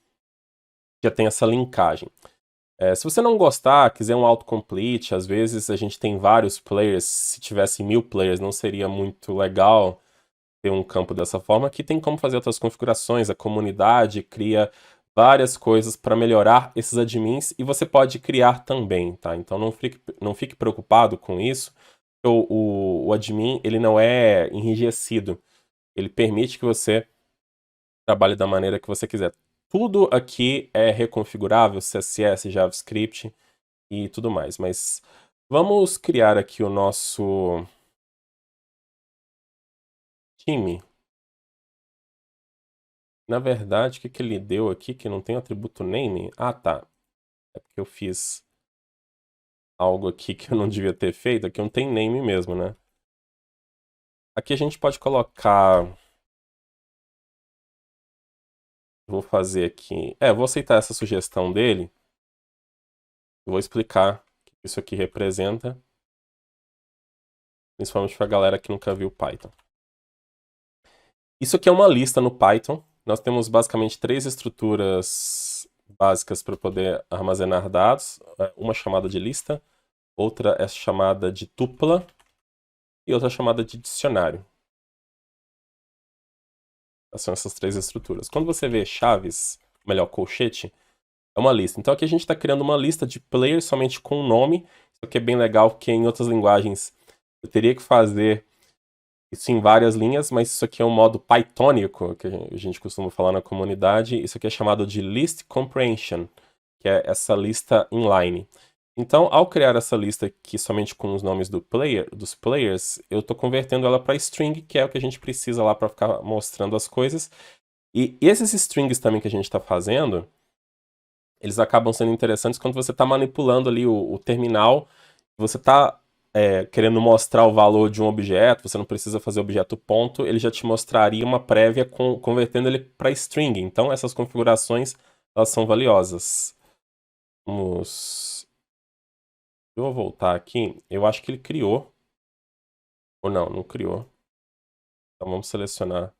Já tem essa linkagem. Se você não gostar, quiser um autocomplete, às vezes a gente tem vários players. Se tivesse 1000 players, não seria muito legal ter um campo dessa forma. Aqui tem como fazer outras configurações. A comunidade cria várias coisas para melhorar esses admins e você pode criar também, tá? Então não fique preocupado com isso. O admin, ele não é enrijecido. Ele permite que você trabalhe da maneira que você quiser. Tudo aqui é reconfigurável, CSS, JavaScript e tudo mais. Mas vamos criar aqui o nosso time. Na verdade, o que ele deu aqui que não tem atributo name? Ah, tá. É porque eu fiz algo aqui que eu não devia ter feito. Aqui não tem name mesmo, né? Aqui a gente pode colocar... Vou fazer aqui... vou aceitar essa sugestão dele. Eu vou explicar o que isso aqui representa. Principalmente para a galera que nunca viu Python. Isso aqui é uma lista no Python. Nós temos basicamente 3 estruturas básicas para poder armazenar dados. Uma chamada de lista, outra é chamada de tupla e outra chamada de dicionário. São essas três estruturas. Quando você vê chaves, melhor, colchete, é uma lista. Então aqui a gente está criando uma lista de players somente com o nome. Isso aqui é bem legal, porque em outras linguagens eu teria que fazer isso em várias linhas, mas isso aqui é um modo pythonico, que a gente costuma falar na comunidade. Isso aqui é chamado de list comprehension, que é essa lista inline. Então, ao criar essa lista aqui somente com os nomes dos players, eu estou convertendo ela para string, que é o que a gente precisa lá para ficar mostrando as coisas. E esses strings também que a gente está fazendo, eles acabam sendo interessantes quando você está manipulando ali o terminal, você está querendo mostrar o valor de um objeto, você não precisa fazer objeto ponto, ele já te mostraria uma prévia convertendo ele para string. Então, essas configurações, elas são valiosas. Eu vou voltar aqui. Eu acho que ele criou. Ou não, não criou. Então vamos selecionar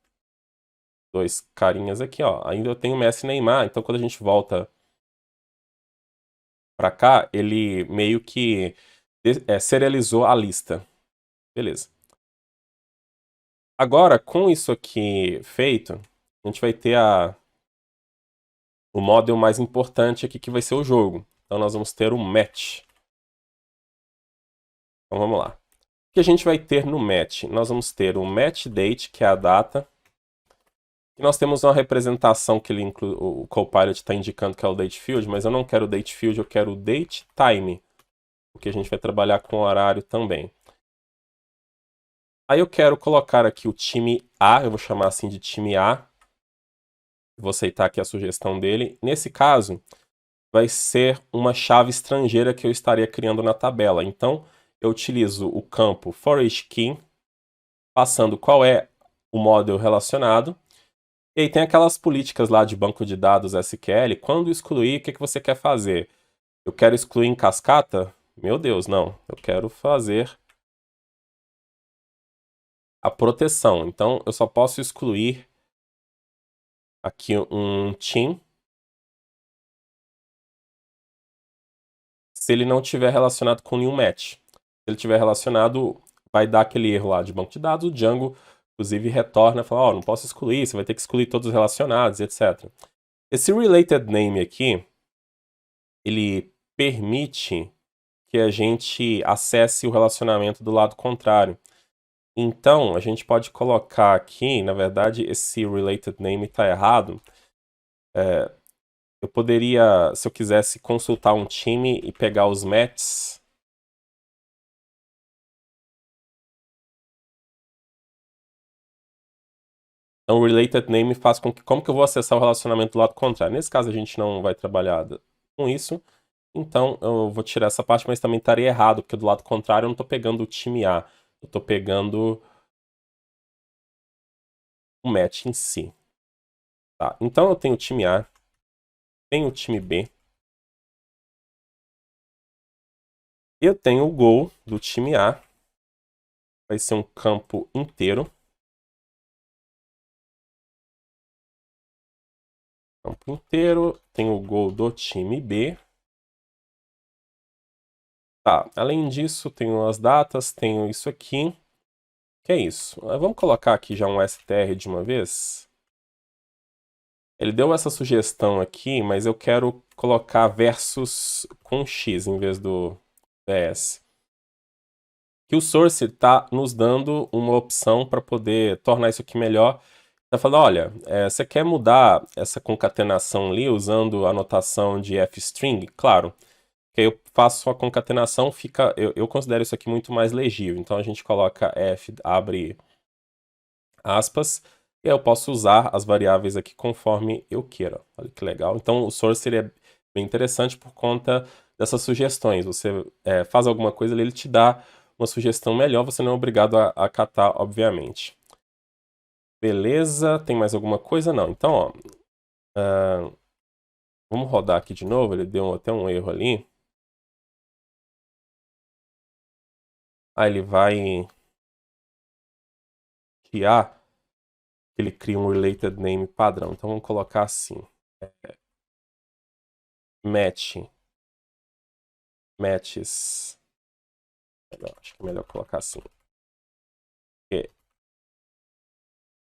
dois carinhas aqui, ó. Ainda eu tenho o Messi e Neymar, então quando a gente volta pra cá, ele meio que serializou a lista. Beleza. Agora, com isso aqui feito, a gente vai ter o model mais importante aqui, que vai ser o jogo. Então nós vamos ter o match. Então vamos lá. O que a gente vai ter no match? Nós vamos ter o match date, que é a data. E nós temos uma representação que o Copilot está indicando que é o date field, mas eu não quero o date field, eu quero o date time, porque a gente vai trabalhar com horário também. Aí eu quero colocar aqui o time A, eu vou chamar assim de time A. Vou aceitar aqui a sugestão dele. Nesse caso, vai ser uma chave estrangeira que eu estaria criando na tabela. Então, eu utilizo o campo forEachKey, passando qual é o model relacionado. E aí tem aquelas políticas lá de banco de dados SQL. Quando excluir, o que você quer fazer? Eu quero excluir em cascata? Meu Deus, não. Eu quero fazer a proteção. Então, eu só posso excluir aqui um team se ele não estiver relacionado com nenhum match. Se ele estiver relacionado, vai dar aquele erro lá de banco de dados. O Django, inclusive, retorna e fala, ó, não posso excluir, você vai ter que excluir todos os relacionados, etc. Esse related name aqui, ele permite que a gente acesse o relacionamento do lado contrário. Então, a gente pode colocar aqui, na verdade, esse related name está errado. Eu poderia, se eu quisesse consultar um time e pegar os matches. Então, o related name faz com que, como que eu vou acessar o relacionamento do lado contrário? Nesse caso, a gente não vai trabalhar com isso. Então, eu vou tirar essa parte, mas também estaria errado, porque do lado contrário eu não estou pegando o time A. Eu estou pegando o match em si. Tá, então eu tenho o time A, tenho o time B. Eu tenho o goal do time A. Vai ser um campo inteiro. Campo inteiro. Tenho o goal do time B. Tá, além disso, tenho as datas, tenho isso aqui. Que é isso? Vamos colocar aqui já um str de uma vez. Ele deu essa sugestão aqui, mas eu quero colocar versus com x em vez do vs. Que o source está nos dando uma opção para poder tornar isso aqui melhor. Está falando, olha, você quer mudar essa concatenação ali usando a notação de fstring? Claro. Que aí eu faço a concatenação, eu considero isso aqui muito mais legível. Então a gente coloca f, abre aspas, e aí eu posso usar as variáveis aqui conforme eu queira. Olha que legal. Então o source ele é bem interessante por conta dessas sugestões. Você faz alguma coisa ali, ele te dá uma sugestão melhor, você não é obrigado a acatar, obviamente. Beleza, tem mais alguma coisa? Não. Então, ó, vamos rodar aqui de novo, ele deu até um erro ali. Ele vai criar, ele cria um related name padrão. Então vamos colocar assim. Matches. Acho que é melhor colocar assim.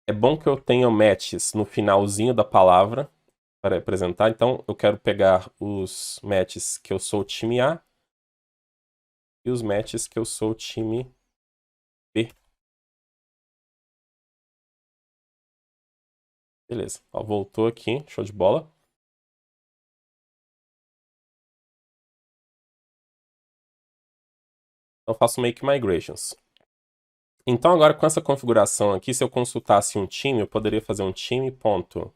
É bom que eu tenha matches no finalzinho da palavra para apresentar. Então, eu quero pegar os matches que eu sou time A e os matches que eu sou time B. Beleza. Ó, voltou aqui. Show de bola. Então, eu faço Make Migrations. Então, agora com essa configuração aqui, se eu consultasse um time, eu poderia fazer um time.time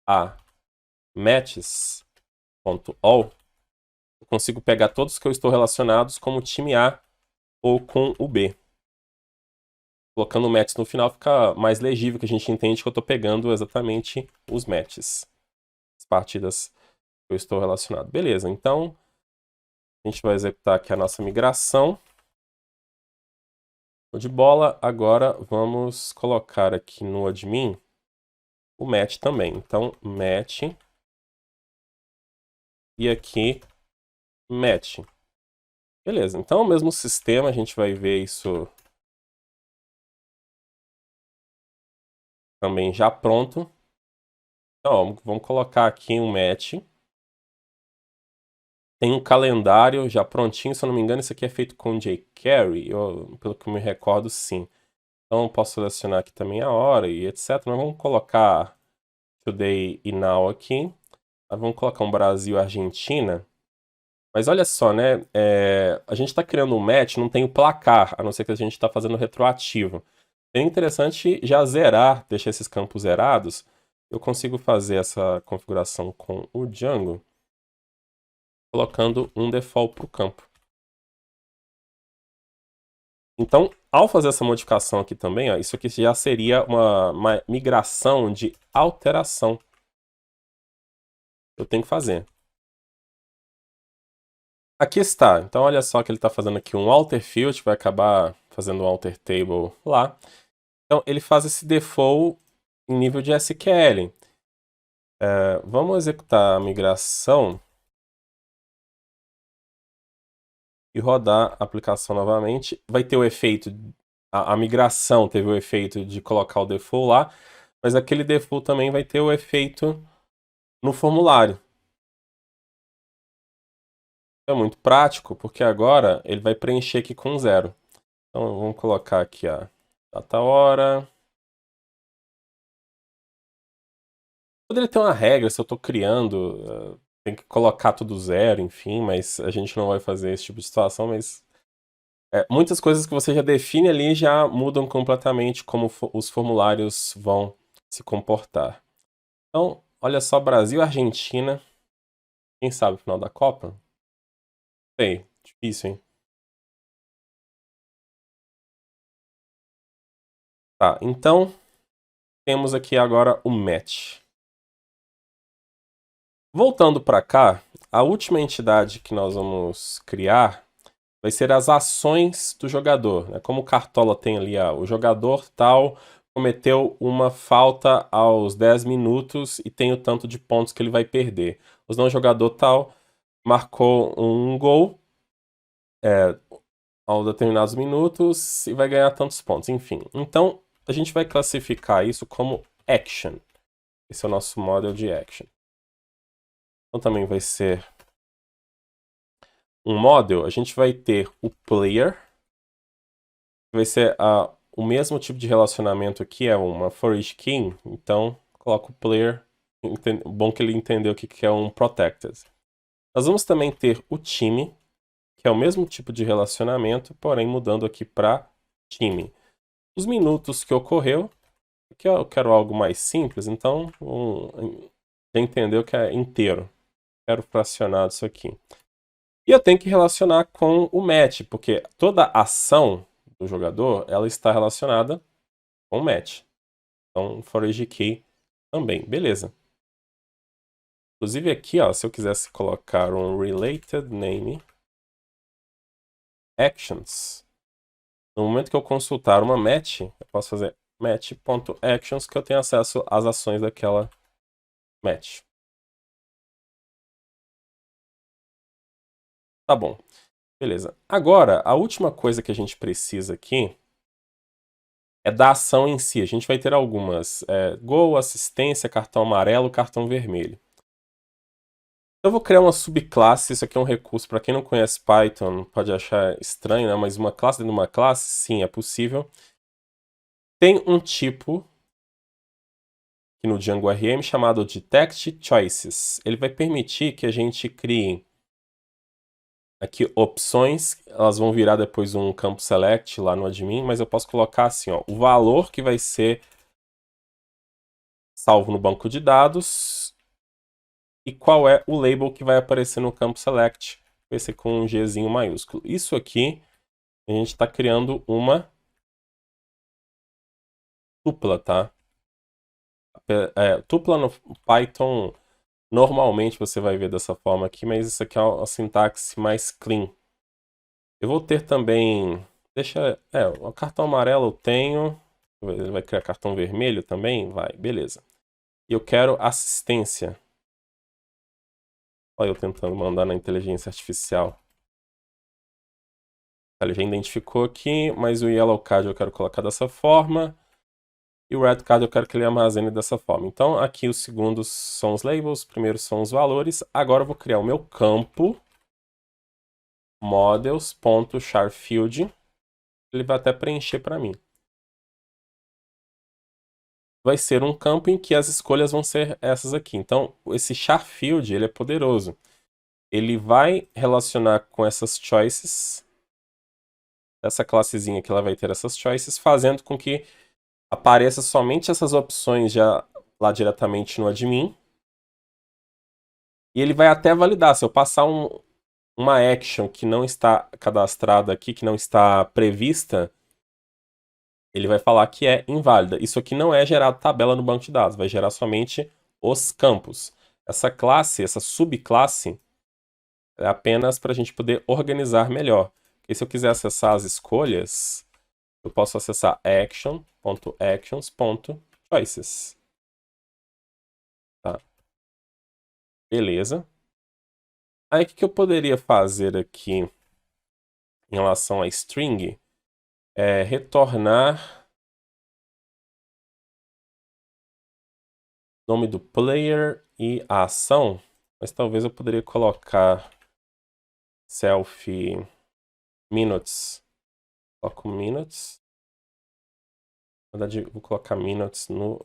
A matches.all. Eu consigo pegar todos que eu estou relacionados como time A ou com o B. Colocando o match no final fica mais legível, que a gente entende que eu estou pegando exatamente os matches. As partidas que eu estou relacionado. Beleza, então a gente vai executar aqui a nossa migração. Show de bola. Agora vamos colocar aqui no admin o match também. Então, match. E aqui, match. Beleza, então o mesmo sistema, a gente vai ver isso também já pronto. Então, ó, vamos colocar aqui um match. Tem um calendário já prontinho, se eu não me engano, isso aqui é feito com jQuery, pelo que eu me recordo, sim. Então, eu posso selecionar aqui também a hora e etc. Mas vamos colocar Today e Now aqui. Vamos colocar um Brasil e Argentina. Mas olha só, né? A gente está criando um match, não tem o placar, a não ser que a gente está fazendo retroativo. É interessante já zerar, deixar esses campos zerados. Eu consigo fazer essa configuração com o Django, colocando um default para o campo. Então, ao fazer essa modificação aqui também, ó, isso aqui já seria uma migração de alteração. Eu tenho que fazer. Aqui está. Então, olha só que ele está fazendo aqui um alter field, vai acabar fazendo um alter table lá. Então, ele faz esse default em nível de SQL. Vamos executar a migração e rodar a aplicação novamente. Vai ter o efeito, a migração teve o efeito de colocar o default lá, mas aquele default também vai ter o efeito no formulário. É muito prático, porque agora ele vai preencher aqui com 0. Então vamos colocar aqui a data hora. Poderia ter uma regra, se eu estou criando, tem que colocar tudo 0, enfim, mas a gente não vai fazer esse tipo de situação, mas muitas coisas que você já define ali já mudam completamente como os formulários vão se comportar. Então, olha só, Brasil e Argentina. Quem sabe o final da Copa? Sei, difícil, hein? Tá, então temos aqui agora o match. Voltando para cá, a última entidade que nós vamos criar vai ser as ações do jogador, né? Como o Cartola tem ali, o jogador tal cometeu uma falta aos 10 minutos e tem o tanto de pontos que ele vai perder. O não jogador tal marcou um gol aos determinados minutos e vai ganhar tantos pontos, enfim. Então, a gente vai classificar isso como action. Esse é o nosso model de action. Então também vai ser um model, a gente vai ter o player, que vai ser o mesmo tipo de relacionamento aqui, é uma for each key, então coloco o player, bom que ele entendeu o que é um protected. Nós vamos também ter o time, que é o mesmo tipo de relacionamento, porém mudando aqui para time. Os minutos que ocorreu, aqui eu quero algo mais simples, então já entendeu que é inteiro. Quero fracionado isso aqui. E eu tenho que relacionar com o match, porque toda ação do jogador, ela está relacionada com o match. Então, for each key também, beleza. Inclusive aqui, ó, se eu quisesse colocar um related name actions, no momento que eu consultar uma match, eu posso fazer match.actions, que eu tenho acesso às ações daquela match. Tá bom. Beleza. Agora, a última coisa que a gente precisa aqui é da ação em si. A gente vai ter algumas. Gol, assistência, cartão amarelo, cartão vermelho. Eu vou criar uma subclasse. Isso aqui é um recurso. Para quem não conhece Python, pode achar estranho, né? Mas uma classe dentro de uma classe, sim, é possível. Tem um tipo aqui no Django RM chamado de Text Choices. Ele vai permitir que a gente crie aqui opções. Elas vão virar depois um campo select lá no admin, mas eu posso colocar assim, ó, o valor que vai ser salvo no banco de dados e qual é o label que vai aparecer no campo select. Vai ser com um Gzinho maiúsculo. Isso aqui, a gente está criando uma tupla, tá? Tupla no Python, normalmente você vai ver dessa forma aqui, mas isso aqui é uma sintaxe mais clean. Eu vou ter também... o cartão amarelo eu tenho. Ele vai criar cartão vermelho também? Vai, beleza. E eu quero assistência. Olha eu tentando mandar na inteligência artificial. Ele já identificou aqui, mas o Yellow Card eu quero colocar dessa forma. E o Red Card eu quero que ele armazene dessa forma. Então aqui os segundos são os labels, os primeiros são os valores. Agora eu vou criar o meu campo. Models.charField. Ele vai até preencher para mim. Vai ser um campo em que as escolhas vão ser essas aqui. Então, esse charField, ele é poderoso. Ele vai relacionar com essas choices. Essa classezinha aqui, ela vai ter essas choices, fazendo com que apareça somente essas opções já lá diretamente no admin. E ele vai até validar. Se eu passar uma action que não está cadastrada aqui, que não está prevista, ele vai falar que é inválida. Isso aqui não é gerado tabela no banco de dados, vai gerar somente os campos. Essa classe, essa subclasse, é apenas para a gente poder organizar melhor. Porque se eu quiser acessar as escolhas, eu posso acessar action.actions.choices. Tá. Beleza. Aí o que eu poderia fazer aqui em relação a string é retornar nome do player e a ação, mas talvez eu poderia colocar self minutes. Coloco minutes. Na verdade, vou colocar minutes não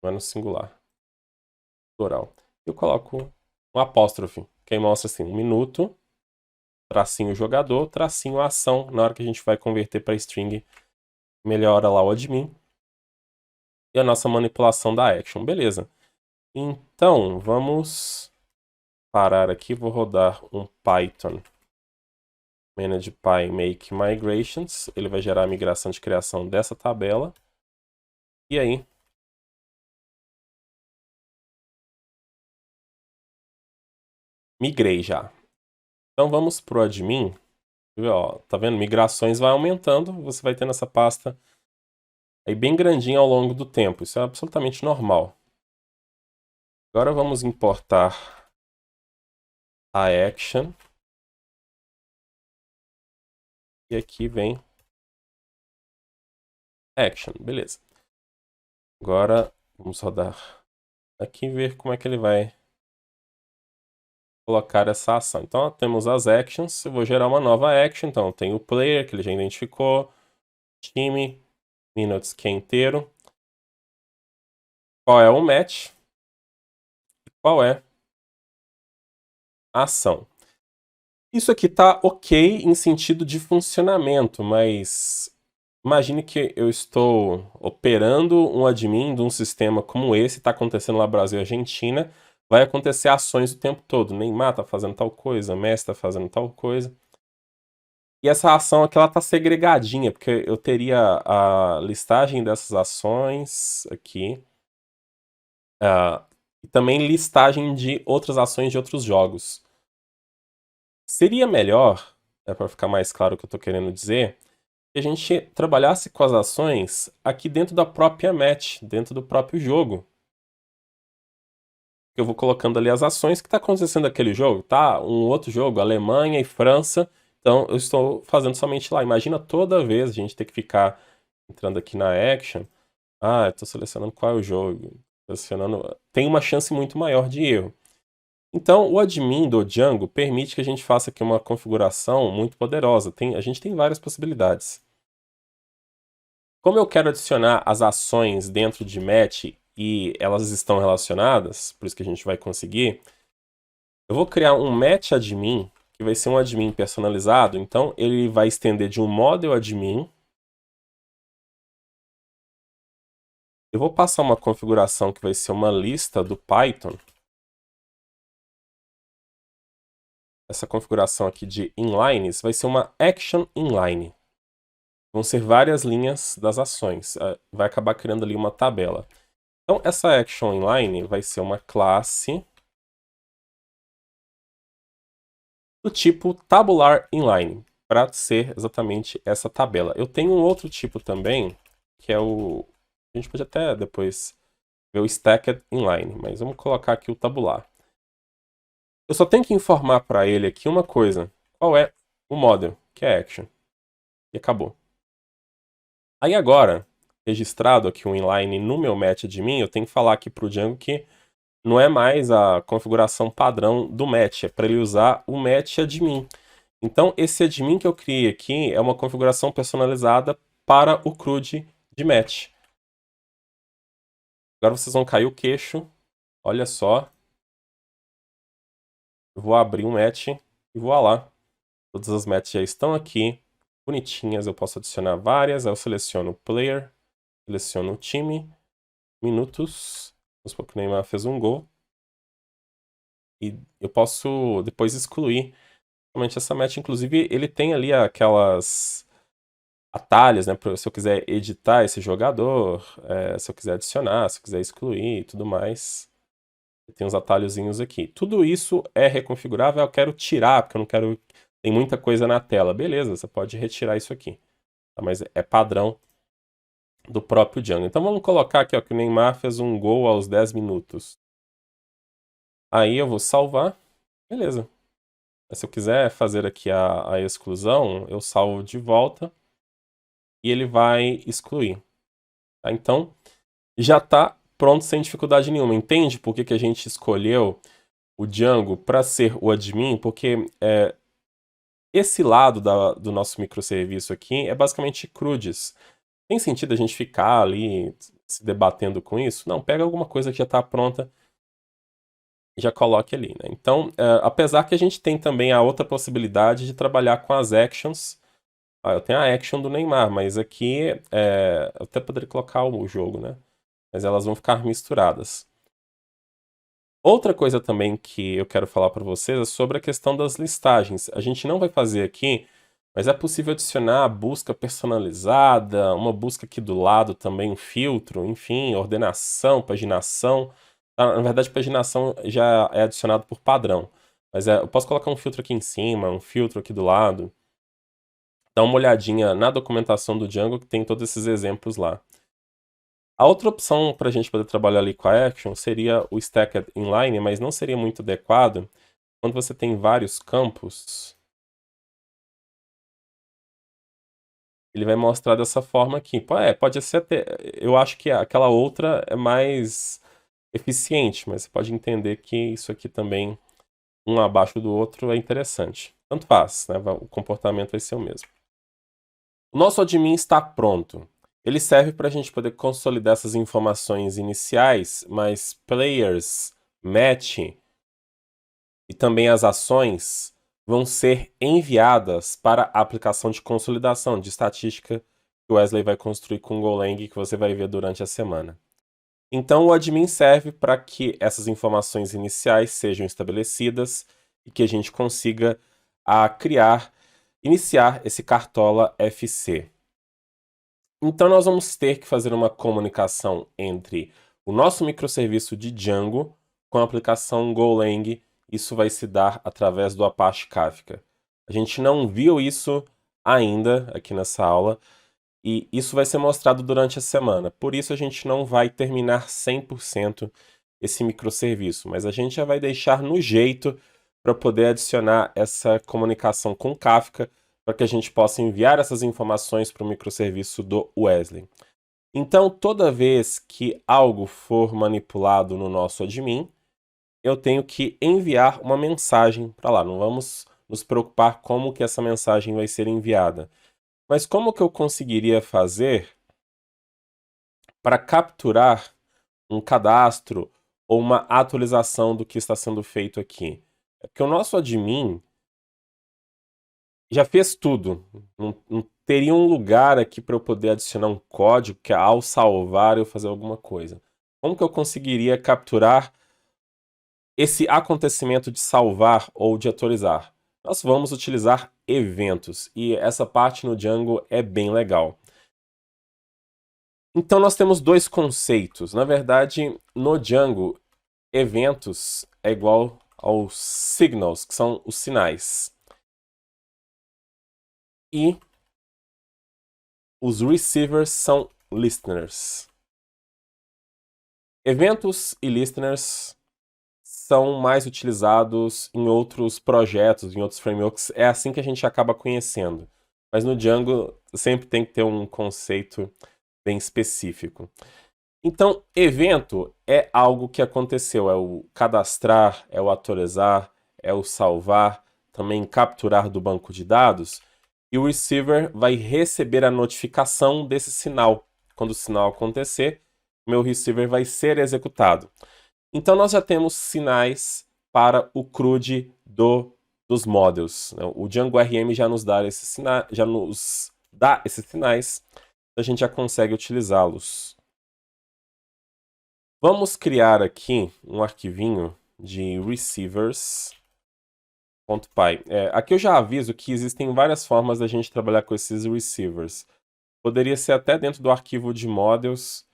é no singular, plural. Eu coloco um apóstrofe, que aí mostra assim, 1 minuto, tracinho jogador, tracinho ação. Na hora que a gente vai converter para string, melhora lá o admin. E a nossa manipulação da action, beleza. Então, vamos parar aqui, vou rodar um Python manage.py make migrations. Ele vai gerar a migração de criação dessa tabela. E aí, migrei já. Então vamos para o admin. Ó, tá vendo? Migrações vai aumentando. Você vai tendo essa pasta aí bem grandinha ao longo do tempo. Isso é absolutamente normal. Agora vamos importar a action. E aqui vem action. Beleza. Agora vamos rodar aqui e ver como é que ele vai colocar essa ação. Então, temos as actions. Eu vou gerar uma nova action. Então, tem o player, que ele já identificou. Time. Minutes, que é inteiro. Qual é o match? Qual é a ação? Isso aqui tá ok em sentido de funcionamento, mas imagine que eu estou operando um admin de um sistema como esse, está acontecendo lá no Brasil e Argentina, vai acontecer ações o tempo todo. Neymar tá fazendo tal coisa, Messi tá fazendo tal coisa. E essa ação aqui, ela tá segregadinha, porque eu teria a listagem dessas ações aqui. E também listagem de outras ações de outros jogos. Seria melhor, para ficar mais claro o que eu tô querendo dizer, que a gente trabalhasse com as ações aqui dentro da própria match, dentro do próprio jogo. Eu vou colocando ali as ações que tá acontecendo naquele jogo, tá? Um outro jogo, Alemanha e França, Então, eu estou fazendo somente lá. Imagina toda vez a gente ter que ficar entrando aqui na Action. Ah, eu estou selecionando qual é o jogo. Selecionando... Tem uma chance muito maior de erro. Então, o admin do Django permite que a gente faça aqui uma configuração muito poderosa. A gente tem várias possibilidades. Como eu quero adicionar as ações dentro de match e elas estão relacionadas, por isso que a gente vai conseguir, eu vou criar um match admin, que vai ser um admin personalizado. Então, ele vai estender de um model admin. Eu vou passar uma configuração que vai ser uma lista do Python. Essa configuração aqui de inlines vai ser uma action inline. Vão ser várias linhas das ações. Vai acabar criando ali uma tabela. Então, essa action inline vai ser uma classe do tipo tabular inline, para ser exatamente essa tabela. Eu tenho um outro tipo também, que é o... A gente pode até depois ver o stacked inline, mas vamos colocar aqui o tabular. Eu só tenho que informar para ele aqui uma coisa. Qual é o model, que é action. E acabou. Aí agora, registrado aqui o inline no meu match admin, eu tenho que falar aqui para o Django que não é mais a configuração padrão do match, é para ele usar o match admin. Então, esse admin que eu criei aqui é uma configuração personalizada para o CRUD de match. Agora vocês vão cair o queixo. Olha só. Eu vou abrir um match e vou lá. Todas as matches já estão aqui, bonitinhas. Eu posso adicionar várias. Aí eu seleciono player, seleciono o time, minutos. Vamos supor que o Neymar fez um gol. E eu posso depois excluir somente essa match. Inclusive, ele tem ali aquelas atalhos, né? Se eu quiser editar esse jogador, se eu quiser adicionar, se eu quiser excluir e tudo mais. Tem uns atalhozinhos aqui. Tudo isso é reconfigurável. Eu quero tirar, porque eu não quero... Tem muita coisa na tela. Beleza, você pode retirar isso aqui. Tá? Mas é padrão do próprio Django. Então vamos colocar aqui ó, que o Neymar fez um gol aos 10 minutos. Aí eu vou salvar. Beleza. Se eu quiser fazer aqui a exclusão, eu salvo de volta. E ele vai excluir. Tá? Então, já está pronto sem dificuldade nenhuma. Entende por que a gente escolheu o Django para ser o admin? Porque esse lado do nosso microserviço aqui é basicamente CRUDs. Tem sentido a gente ficar ali se debatendo com isso? Não, pega alguma coisa que já está pronta e já coloque ali. Né? Então, apesar que a gente tem também a outra possibilidade de trabalhar com as actions. Eu tenho a action do Neymar, mas aqui eu até poderia colocar o jogo, né? Mas elas vão ficar misturadas. Outra coisa também que eu quero falar para vocês é sobre a questão das listagens. A gente não vai fazer aqui, mas é possível adicionar a busca personalizada, uma busca aqui do lado também, um filtro, enfim, ordenação, paginação. Na verdade, paginação já é adicionado por padrão. Mas eu posso colocar um filtro aqui em cima, um filtro aqui do lado. Dá uma olhadinha na documentação do Django que tem todos esses exemplos lá. A outra opção para a gente poder trabalhar ali com a Action seria o Stacked Inline, mas não seria muito adequado quando você tem vários campos. Ele vai mostrar dessa forma aqui. Pode ser até... Eu acho que aquela outra é mais eficiente, mas você pode entender que isso aqui também, um abaixo do outro, é interessante. Tanto faz, né? O comportamento vai ser o mesmo. O nosso admin está pronto. Ele serve para a gente poder consolidar essas informações iniciais, mas players, match e também as ações vão ser enviadas para a aplicação de consolidação de estatística que o Wesley vai construir com o Golang que você vai ver durante a semana. Então o admin serve para que essas informações iniciais sejam estabelecidas e que a gente consiga iniciar esse Cartola FC. Então nós vamos ter que fazer uma comunicação entre o nosso microserviço de Django com a aplicação Golang. Isso vai se dar através do Apache Kafka. A gente não viu isso ainda aqui nessa aula e isso vai ser mostrado durante a semana. Por isso a gente não vai terminar 100% esse microserviço, mas a gente já vai deixar no jeito para poder adicionar essa comunicação com Kafka, para que a gente possa enviar essas informações para o microserviço do Wesley. Então, toda vez que algo for manipulado no nosso admin, eu tenho que enviar uma mensagem para lá. Não vamos nos preocupar como que essa mensagem vai ser enviada. Mas como que eu conseguiria fazer para capturar um cadastro ou uma atualização do que está sendo feito aqui? É porque o nosso admin já fez tudo. Não teria um lugar aqui para eu poder adicionar um código que ao salvar eu fazer alguma coisa. Como que eu conseguiria capturar esse acontecimento de salvar ou de atualizar? Nós vamos utilizar eventos, e essa parte no Django é bem legal. Então nós temos dois conceitos. Na verdade, no Django, eventos é igual aos signals, que são os sinais. E os receivers são listeners. Eventos e listeners são mais utilizados em outros projetos, em outros frameworks. É assim que a gente acaba conhecendo. Mas no Django sempre tem que ter um conceito bem específico. Então, evento é algo que aconteceu. É o cadastrar, é o atualizar, é o salvar, também capturar do banco de dados. E o receiver vai receber a notificação desse sinal. Quando o sinal acontecer, meu receiver vai ser executado. Então nós já temos sinais para o CRUD dos models. O Django RM já nos dá esses sinais, a gente já consegue utilizá-los. Vamos criar aqui um arquivinho de receivers.py. Aqui eu já aviso que existem várias formas da gente trabalhar com esses receivers. Poderia ser até dentro do arquivo de models,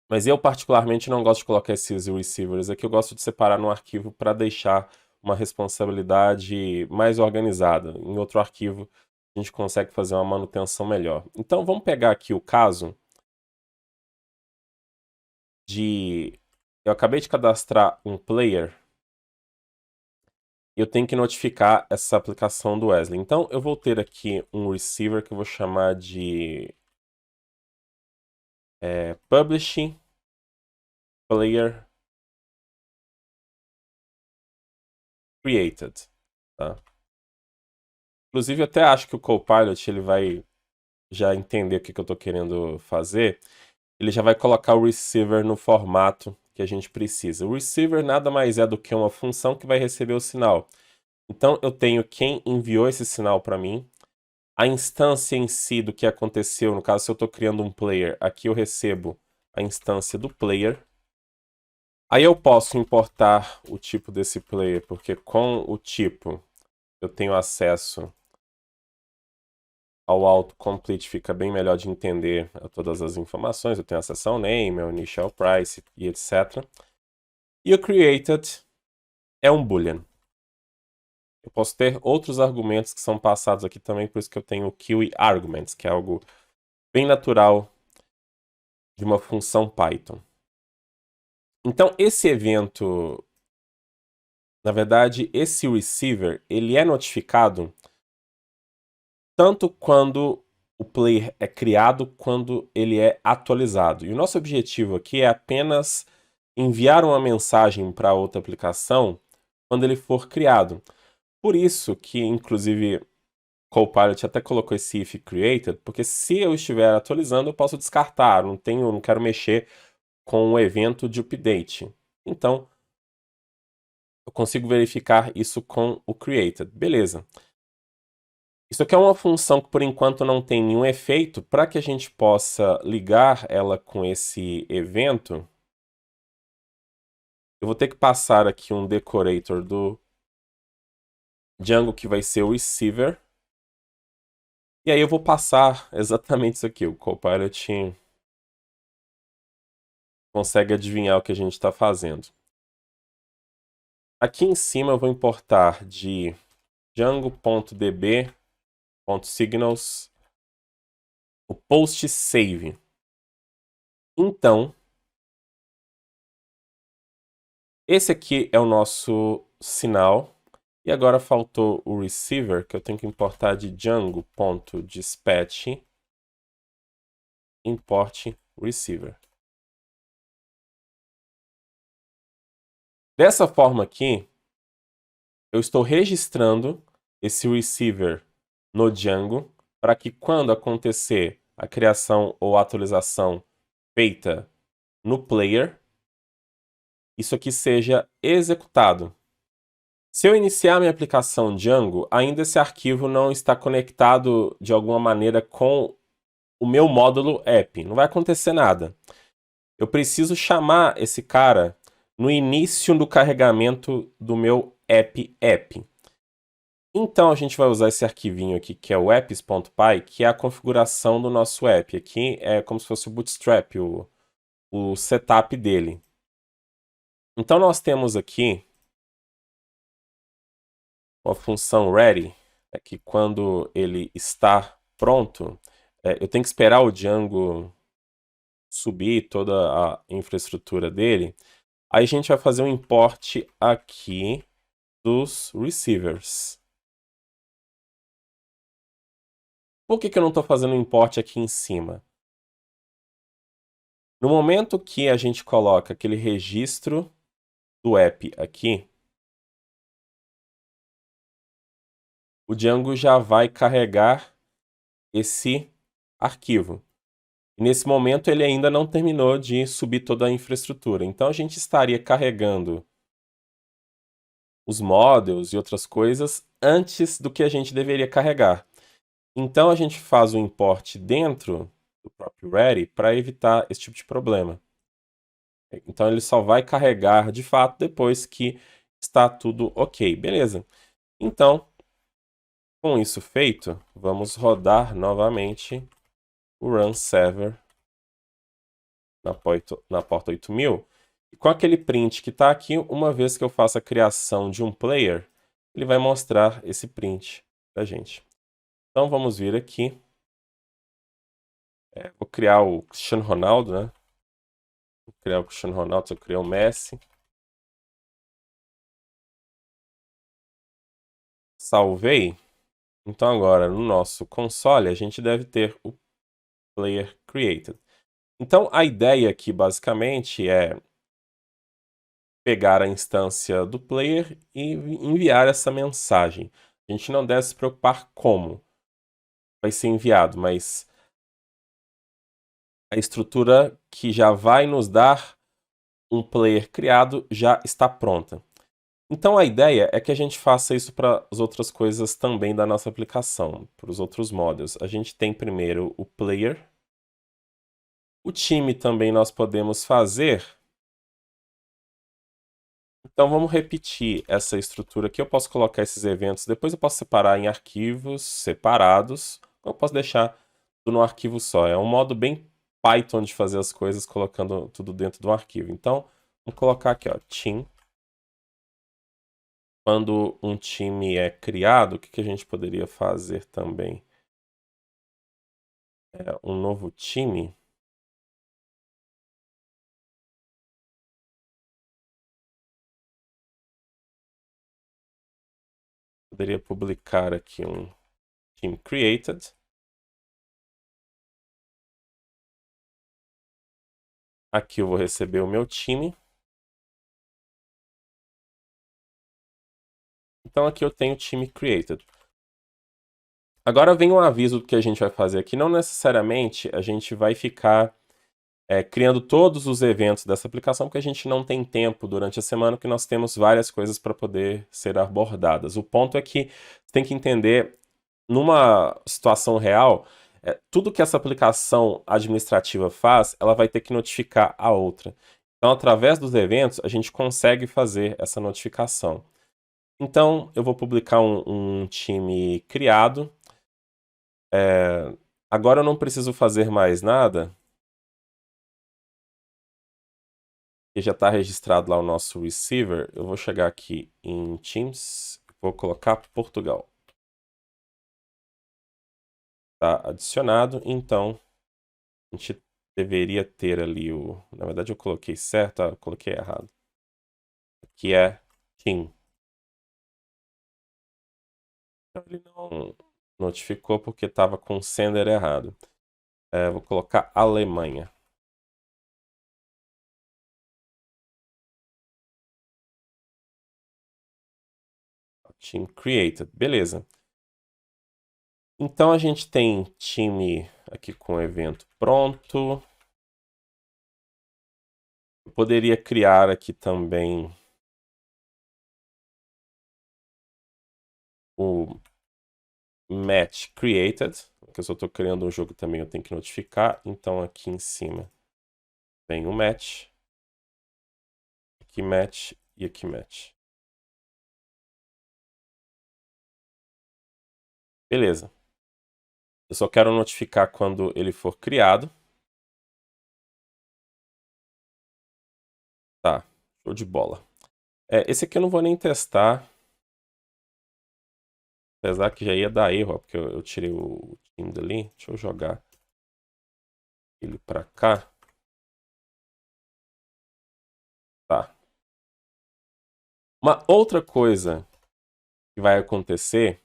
mas eu particularmente não gosto de colocar esses receivers aqui. Eu gosto de separar num arquivo para deixar uma responsabilidade mais organizada. Em outro arquivo a gente consegue fazer uma manutenção melhor. Então vamos pegar aqui o caso de... Eu acabei de cadastrar um player e eu tenho que notificar essa aplicação do Wesley. Então eu vou ter aqui um receiver que eu vou chamar de Publishing Player Created. Tá? Inclusive eu até acho que o Copilot ele vai já entender o que eu estou querendo fazer. Ele já vai colocar o receiver no formato que a gente precisa. O receiver nada mais é do que uma função que vai receber o sinal. Então eu tenho quem enviou esse sinal para mim, a instância em si do que aconteceu. No caso, se eu estou criando um player, aqui eu recebo a instância do player. Aí eu posso importar o tipo desse player, porque com o tipo eu tenho acesso ao autocomplete, fica bem melhor de entender todas as informações. Eu tenho acesso ao name, ao initial price e etc. E o created é um boolean. Eu posso ter outros argumentos que são passados aqui também, por isso que eu tenho o QE arguments, que é algo bem natural de uma função Python. Então, esse evento, na verdade, esse receiver, ele é notificado tanto quando o player é criado, quando ele é atualizado. E o nosso objetivo aqui é apenas enviar uma mensagem para outra aplicação quando ele for criado. Por isso que, inclusive, Copilot até colocou esse if created, porque se eu estiver atualizando, eu posso descartar, não quero mexer com o evento de update. Então, eu consigo verificar isso com o created. Beleza. Isso aqui é uma função que por enquanto não tem nenhum efeito. Para que a gente possa ligar ela com esse evento, eu vou ter que passar aqui um decorator do Django que vai ser o receiver. E aí eu vou passar exatamente isso aqui. O Copilot consegue adivinhar o que a gente está fazendo. Aqui em cima eu vou importar de django.db.signals o post save. Então, esse aqui é o nosso sinal. E agora faltou o receiver, que eu tenho que importar de Django.dispatch import receiver. Dessa forma aqui, eu estou registrando esse receiver no Django para que quando acontecer a criação ou atualização feita no player, isso aqui seja executado. Se eu iniciar minha aplicação Django, ainda esse arquivo não está conectado de alguma maneira com o meu módulo app. Não vai acontecer nada. Eu preciso chamar esse cara no início do carregamento do meu app. Então a gente vai usar esse arquivinho aqui, que é o apps.py, que é a configuração do nosso app. Aqui é como se fosse o Bootstrap, o setup dele. Então nós temos aqui uma função ready, que quando ele está pronto, eu tenho que esperar o Django subir toda a infraestrutura dele. Aí a gente vai fazer um import aqui dos receivers. Por que eu não estou fazendo um import aqui em cima? No momento que a gente coloca aquele registro do app aqui, o Django já vai carregar esse arquivo. E nesse momento ele ainda não terminou de subir toda a infraestrutura. Então a gente estaria carregando os models e outras coisas antes do que a gente deveria carregar. Então a gente faz o import dentro do próprio ready para evitar esse tipo de problema. Então ele só vai carregar de fato depois que está tudo ok. Beleza. Então, com isso feito, vamos rodar novamente o run server na porta 8000. E com aquele print que está aqui, uma vez que eu faço a criação de um player, ele vai mostrar esse print para a gente. Então vamos vir aqui. Vou criar o Cristiano Ronaldo, né? Vou criar o Cristiano Ronaldo, eu criar o Messi. Salvei. Então agora no nosso console a gente deve ter o player created. Então a ideia aqui basicamente é pegar a instância do player e enviar essa mensagem. A gente não deve se preocupar como vai ser enviado, mas a estrutura que já vai nos dar um player criado já está pronta. Então a ideia é que a gente faça isso para as outras coisas também da nossa aplicação, para os outros modules. A gente tem primeiro o player. O time também nós podemos fazer. Então vamos repetir essa estrutura aqui. Eu posso colocar esses eventos, depois eu posso separar em arquivos separados, ou eu posso deixar tudo num arquivo só. É um modo bem Python de fazer as coisas, colocando tudo dentro de um arquivo. Então, vamos colocar aqui, ó, team. Quando um time é criado, o que a gente poderia fazer também? Um novo time. Poderia publicar aqui um team created. Aqui eu vou receber o meu time. Então aqui eu tenho time created. Agora vem um aviso do que a gente vai fazer aqui. Não necessariamente a gente vai ficar criando todos os eventos dessa aplicação, porque a gente não tem tempo durante a semana, porque nós temos várias coisas para poder ser abordadas. O ponto é que você tem que entender, numa situação real, tudo que essa aplicação administrativa faz, ela vai ter que notificar a outra. Então, através dos eventos, a gente consegue fazer essa notificação. Então, eu vou publicar um time criado. Agora eu não preciso fazer mais nada, e já está registrado lá o nosso receiver. Eu vou chegar aqui em Teams, vou colocar Portugal. Está adicionado, então a gente deveria ter ali Na verdade eu coloquei certo, eu coloquei errado. Aqui é Team. Então ele não notificou porque estava com o sender errado. Vou colocar Alemanha. Team created, beleza. Então a gente tem time aqui com o evento pronto. Eu poderia criar aqui também o match created, porque se eu estou criando um jogo também eu tenho que notificar. Então aqui em cima vem o match, aqui match e aqui match. Beleza. Eu só quero notificar quando ele for criado. Tá, show de bola. Esse aqui eu não vou nem testar. Apesar que já ia dar erro, ó, porque eu tirei o time dali. Deixa eu jogar ele pra cá. Tá. Uma outra coisa que vai acontecer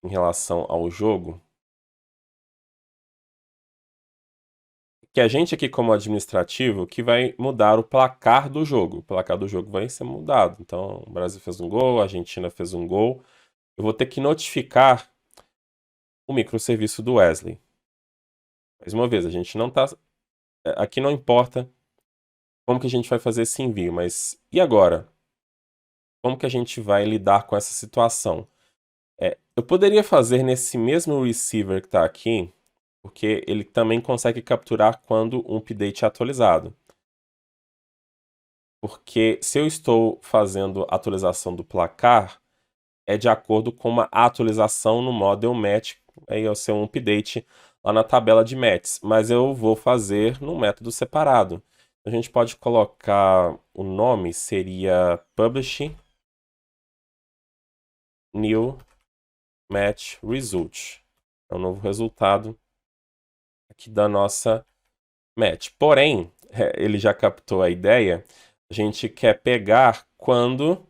em relação ao jogo, que a gente aqui como administrativo que vai mudar o placar do jogo. O placar do jogo vai ser mudado. Então, o Brasil fez um gol, a Argentina fez um gol. Eu vou ter que notificar o microserviço do Wesley. Mais uma vez, a gente não está... Aqui não importa como que a gente vai fazer esse envio, mas e agora? Como que a gente vai lidar com essa situação? Eu poderia fazer nesse mesmo receiver que está aqui, porque ele também consegue capturar quando um update é atualizado. Porque se eu estou fazendo a atualização do placar, é de acordo com uma atualização no model match, aí vai ser um update lá na tabela de matches, mas eu vou fazer num método separado. A gente pode colocar, o nome seria publish new match result. É o novo resultado aqui da nossa match. Porém, ele já captou a ideia, a gente quer pegar quando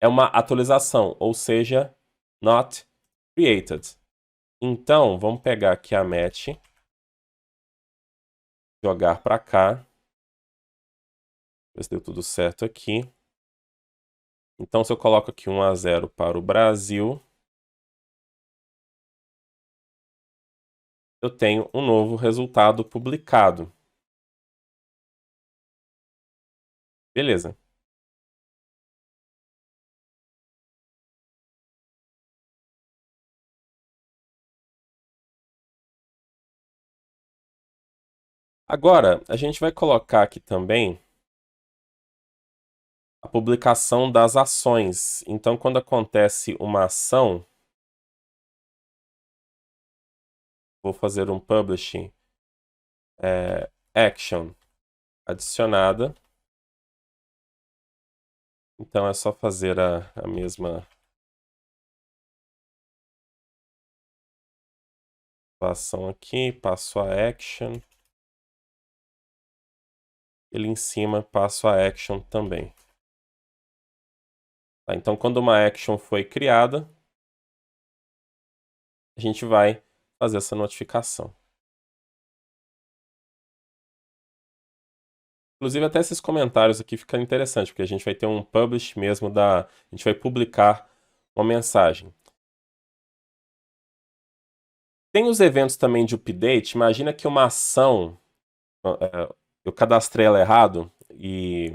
é uma atualização, ou seja, not created. Então, vamos pegar aqui a match, jogar para cá, ver se deu tudo certo aqui. Então, se eu coloco aqui 1-0 para o Brasil, eu tenho um novo resultado publicado. Beleza. Agora, a gente vai colocar aqui também a publicação das ações. Então, quando acontece uma ação, vou fazer um publishing action adicionada. Então, é só fazer a mesma ação aqui, passo a action. Ele em cima, passo a action também. Tá, então, quando uma action foi criada, a gente vai fazer essa notificação. Inclusive, até esses comentários aqui ficam interessantes, porque a gente vai ter um publish mesmo a gente vai publicar uma mensagem. Tem os eventos também de update. Imagina que uma ação, eu cadastrei ela errado e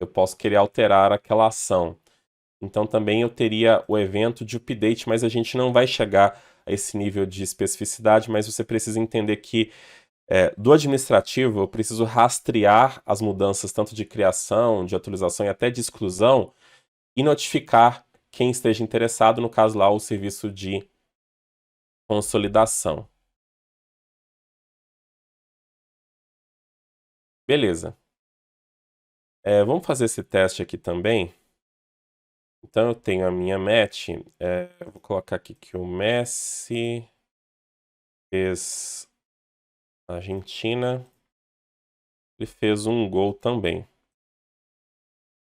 eu posso querer alterar aquela ação. Então também eu teria o evento de update, mas a gente não vai chegar a esse nível de especificidade, mas você precisa entender que do administrativo eu preciso rastrear as mudanças tanto de criação, de atualização e até de exclusão e notificar quem esteja interessado, no caso lá o serviço de consolidação. Beleza. Vamos fazer esse teste aqui também. Então eu tenho a minha match. Eu vou colocar aqui que o Messi fez a Argentina. Ele fez um gol também.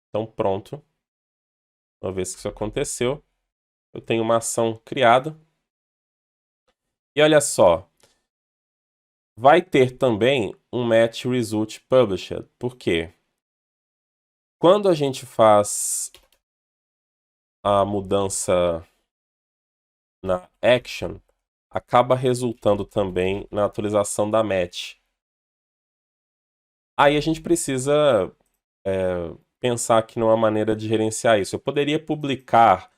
Então pronto. Uma vez que isso aconteceu, eu tenho uma ação criada. E olha só, vai ter também um match result published. Por quê? Quando a gente faz a mudança na action, acaba resultando também na atualização da match. Aí a gente precisa pensar aqui numa maneira de gerenciar isso. Eu poderia publicar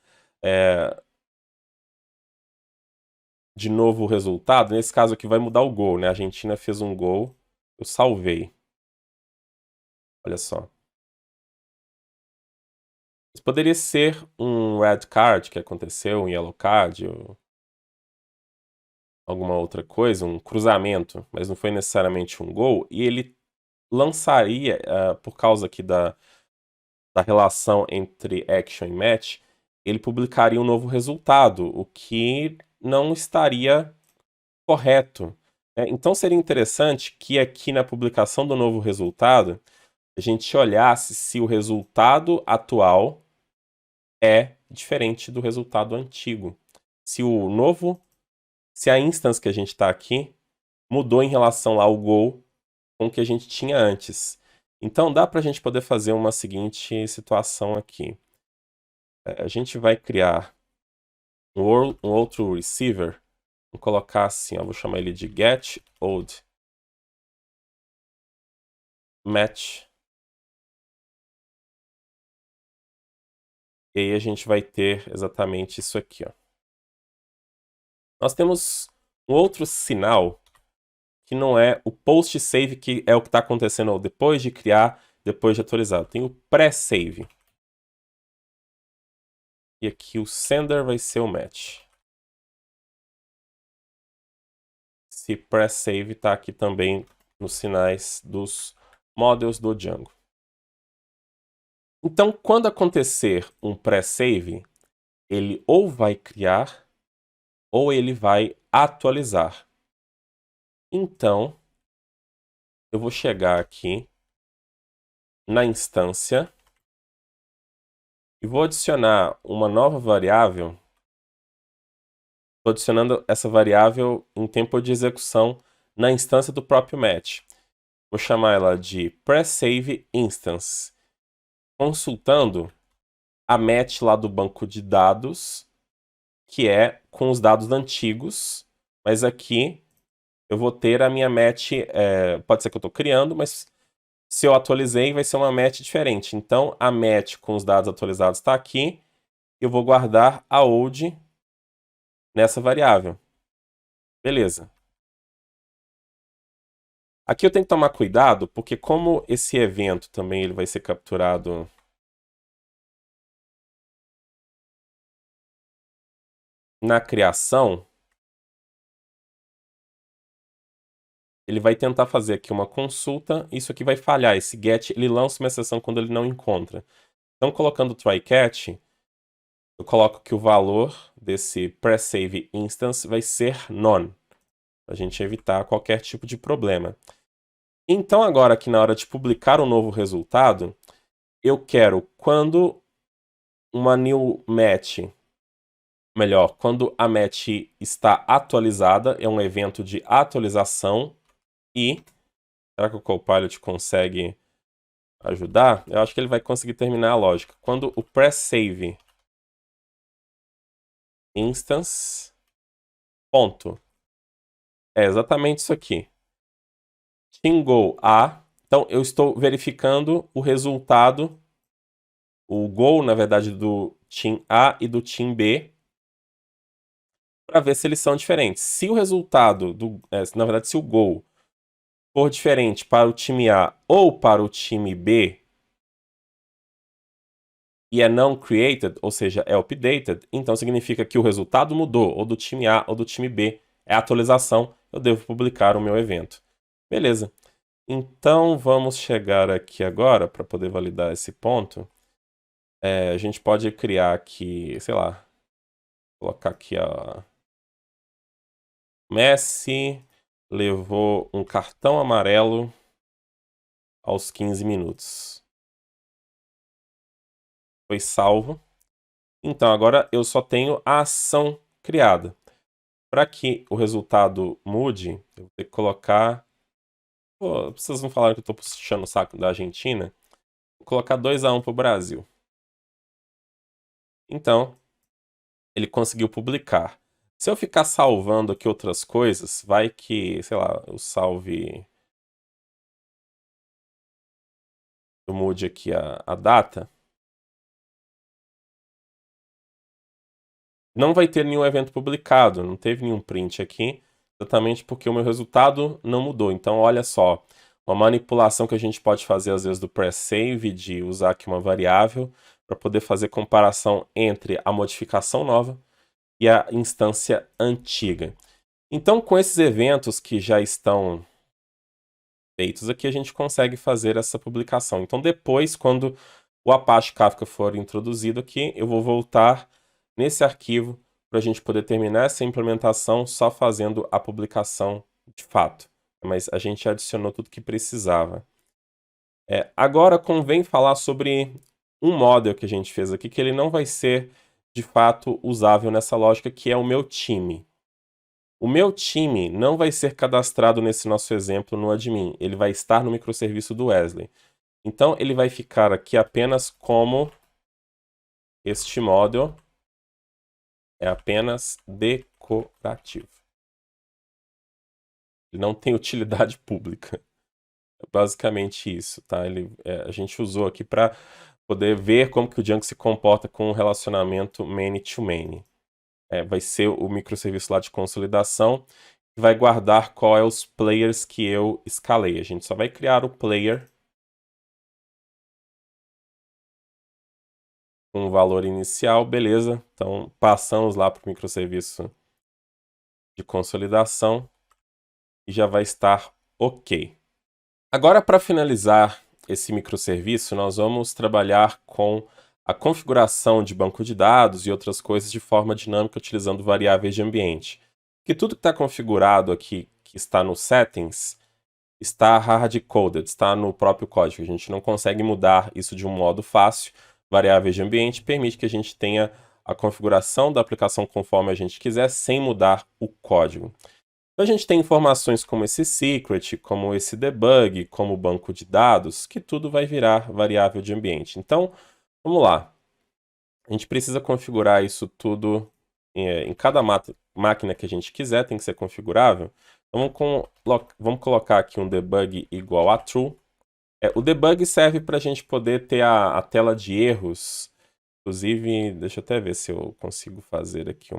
de novo o resultado. Nesse caso aqui vai mudar o gol, né? A Argentina fez um gol, eu salvei. Olha só. Isso poderia ser um red card que aconteceu, um yellow card, ou alguma outra coisa, um cruzamento, mas não foi necessariamente um gol. E ele lançaria, por causa aqui da relação entre action e match, ele publicaria um novo resultado, o que não estaria correto. Então seria interessante que aqui na publicação do novo resultado, a gente olhasse se o resultado atual é diferente do resultado antigo. Se a instance que a gente está aqui mudou em relação lá ao goal com o que a gente tinha antes. Então dá para a gente poder fazer uma seguinte situação aqui. A gente vai criar um outro receiver. Vou colocar assim, vou chamar ele de get old match. E aí a gente vai ter exatamente isso aqui. Nós temos um outro sinal que não é o post save, que é o que está acontecendo depois de criar, depois de atualizar. Tem o pré-save. E aqui o sender vai ser o match. Esse pré-save está aqui também nos sinais dos models do Django. Então, quando acontecer um pré-save, ele ou vai criar ou ele vai atualizar. Então, eu vou chegar aqui na instância e vou adicionar uma nova variável. Estou adicionando essa variável em tempo de execução na instância do próprio match. Vou chamar ela de pré-save-instance, consultando a match lá do banco de dados, que é com os dados antigos, mas aqui eu vou ter a minha match, pode ser que eu estou criando, mas se eu atualizei vai ser uma match diferente. Então a match com os dados atualizados está aqui, eu vou guardar a old nessa variável. Beleza. Aqui eu tenho que tomar cuidado, porque como esse evento também ele vai ser capturado na criação, ele vai tentar fazer aqui uma consulta, isso aqui vai falhar, esse get ele lança uma exceção quando ele não encontra. Então colocando try catch, eu coloco que o valor desse pré-save instance vai ser none, para a gente evitar qualquer tipo de problema. Então agora aqui na hora de publicar um novo resultado, eu quero quando uma new match, melhor, quando a match está atualizada, é um evento de atualização e... Será que o Copilot consegue ajudar? Eu acho que ele vai conseguir terminar a lógica. Quando o pré-save instance, ponto. É exatamente isso aqui. Go A. Então, eu estou verificando o resultado, o goal, na verdade, do team A e do team B, para ver se eles são diferentes. Se o resultado, na verdade, se o goal for diferente para o time A ou para o time B, e é não created, ou seja, é updated, então significa que o resultado mudou, ou do time A ou do time B. É atualização, eu devo publicar o meu evento. Beleza. Então vamos chegar aqui agora, para poder validar esse ponto. A gente pode criar aqui, sei lá, colocar aqui a Messi levou um cartão amarelo aos 15 minutos. Foi salvo. Então agora eu só tenho a ação criada. Para que o resultado mude, eu vou ter que colocar... Pô, vocês não falaram que eu estou puxando o saco da Argentina? Vou colocar 2-1 para o Brasil. Então, ele conseguiu publicar. Se eu ficar salvando aqui outras coisas, vai que, sei lá, eu salve... Eu mude aqui a data. Não vai ter nenhum evento publicado, não teve nenhum print aqui, exatamente porque o meu resultado não mudou. Então, olha só, uma manipulação que a gente pode fazer às vezes do pré-save, de usar aqui uma variável, para poder fazer comparação entre a modificação nova e a instância antiga. Então, com esses eventos que já estão feitos aqui, a gente consegue fazer essa publicação. Então, depois, quando o Apache Kafka for introduzido aqui, eu vou voltar nesse arquivo para a gente poder terminar essa implementação só fazendo a publicação de fato. Mas a gente adicionou tudo que precisava. Agora convém falar sobre um model que a gente fez aqui, que ele não vai ser de fato usável nessa lógica, que é o meu time. O meu time não vai ser cadastrado nesse nosso exemplo no admin. Ele vai estar no microserviço do Wesley. Então ele vai ficar aqui apenas como este model. É apenas decorativo. Ele não tem utilidade pública. É basicamente isso, tá? A gente usou aqui para poder ver como que o Django se comporta com o relacionamento many-to-many. Vai ser o microserviço lá de consolidação que vai guardar qual é os players que eu escalei. A gente só vai criar o player com o valor inicial, beleza. Então, passamos lá para o microserviço de consolidação e já vai estar ok. Agora, para finalizar esse microserviço, nós vamos trabalhar com a configuração de banco de dados e outras coisas de forma dinâmica utilizando variáveis de ambiente. Porque tudo que está configurado aqui, que está no settings, está hard-coded, está no próprio código. A gente não consegue mudar isso de um modo fácil. Variáveis de ambiente permite que a gente tenha a configuração da aplicação conforme a gente quiser, sem mudar o código. Então, a gente tem informações como esse secret, como esse debug, como banco de dados, que tudo vai virar variável de ambiente. Então, vamos lá. A gente precisa configurar isso tudo em cada máquina que a gente quiser, tem que ser configurável. Vamos colocar aqui um debug igual a true. O debug serve para a gente poder ter a tela de erros. Inclusive, deixa eu até ver se eu consigo fazer aqui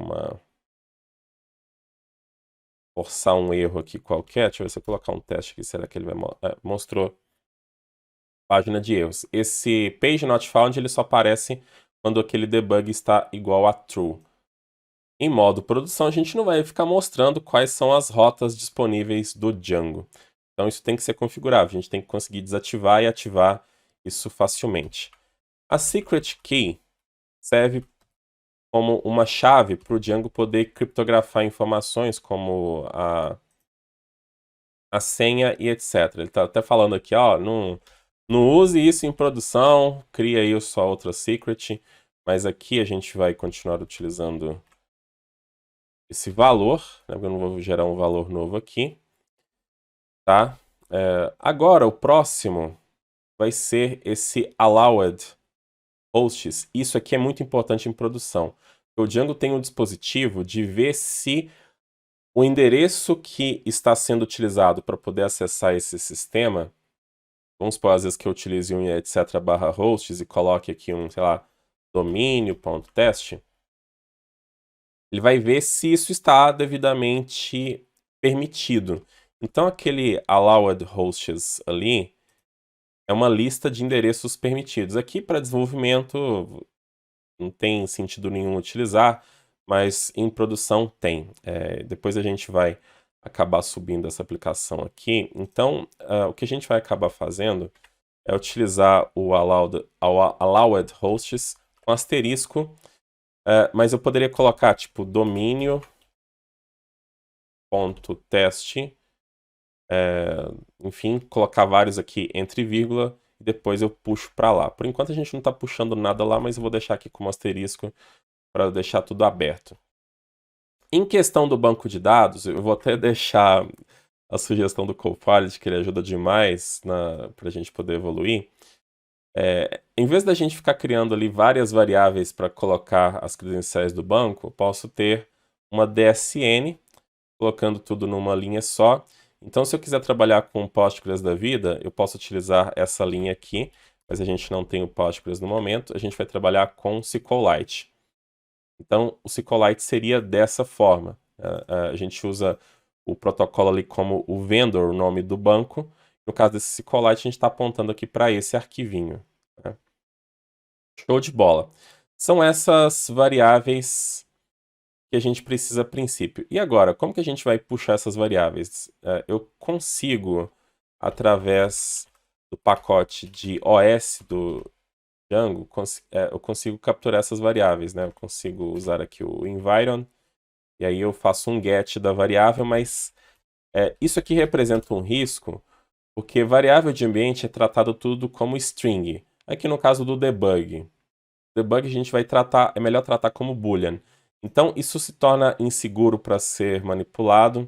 forçar um erro aqui qualquer. Deixa eu ver se eu colocar um teste aqui. Será que ele vai... mostrou página de erros. Esse page not found ele só aparece quando aquele debug está igual a true. Em modo produção, a gente não vai ficar mostrando quais são as rotas disponíveis do Django. Então isso tem que ser configurável. A gente tem que conseguir desativar e ativar isso facilmente. A secret key serve como uma chave para o Django poder criptografar informações como a senha e etc. Ele está até falando aqui, ó, não use isso em produção, cria aí só outra secret, mas aqui a gente vai continuar utilizando esse valor, né, eu não vou gerar um valor novo aqui, tá? Agora, o próximo vai ser esse allowed hosts. Isso aqui é muito importante em produção. O Django tem um dispositivo de ver se o endereço que está sendo utilizado para poder acessar esse sistema, vamos supor, às vezes que eu utilize um etc/hosts e coloque aqui um, sei lá, domínio.test, ele vai ver se isso está devidamente permitido. Então, aquele allowed hosts ali é uma lista de endereços permitidos. Aqui, para desenvolvimento, não tem sentido nenhum utilizar, mas em produção tem. Depois a gente vai acabar subindo essa aplicação aqui. Então, o que a gente vai acabar fazendo é utilizar o allowed hosts com asterisco, mas eu poderia colocar tipo domínio.test, enfim, colocar vários aqui entre vírgula e depois eu puxo para lá. Por enquanto a gente não está puxando nada lá, mas eu vou deixar aqui como asterisco para deixar tudo aberto. Em questão do banco de dados, eu vou até deixar a sugestão do Copilot, que ele ajuda demais para a gente poder evoluir. Em vez da gente ficar criando ali várias variáveis para colocar as credenciais do banco, eu posso ter uma DSN, colocando tudo numa linha só. Então, se eu quiser trabalhar com o Postgres da vida, eu posso utilizar essa linha aqui, mas a gente não tem o Postgres no momento, a gente vai trabalhar com SQLite. Então, o SQLite seria dessa forma. A gente usa o protocolo ali como o vendor, o nome do banco. No caso desse SQLite, a gente está apontando aqui para esse arquivinho. Né? Show de bola. São essas variáveis que a gente precisa a princípio. E agora, como que a gente vai puxar essas variáveis? Eu consigo, através do pacote de OS do Django, eu consigo capturar essas variáveis, né? Eu consigo usar aqui o environ, e aí eu faço um get da variável, mas isso aqui representa um risco, porque variável de ambiente é tratado tudo como string. Aqui no caso do debug. Debug a gente vai tratar, é melhor tratar como boolean. Então isso se torna inseguro para ser manipulado.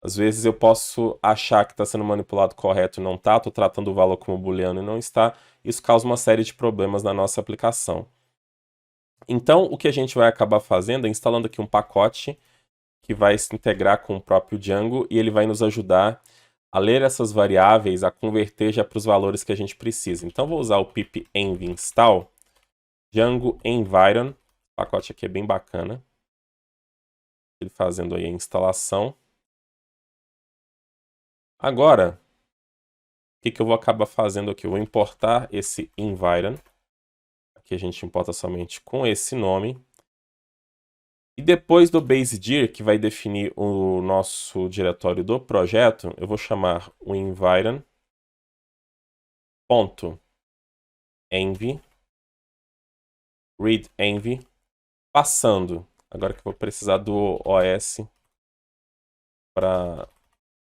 Às vezes eu posso achar que está sendo manipulado correto e não está, estou tratando o valor como booleano e não está. Isso causa uma série de problemas na nossa aplicação. Então o que a gente vai acabar fazendo é instalando aqui um pacote que vai se integrar com o próprio Django e ele vai nos ajudar a ler essas variáveis, a converter já para os valores que a gente precisa. Então vou usar o pip env install Django environ. O pacote aqui é bem bacana. Ele fazendo aí a instalação. Agora, o que eu vou acabar fazendo aqui? Eu vou importar esse environ. Aqui a gente importa somente com esse nome. E depois do base-dir, que vai definir o nosso diretório do projeto, eu vou chamar o environ.env readenv passando. Agora que eu vou precisar do OS para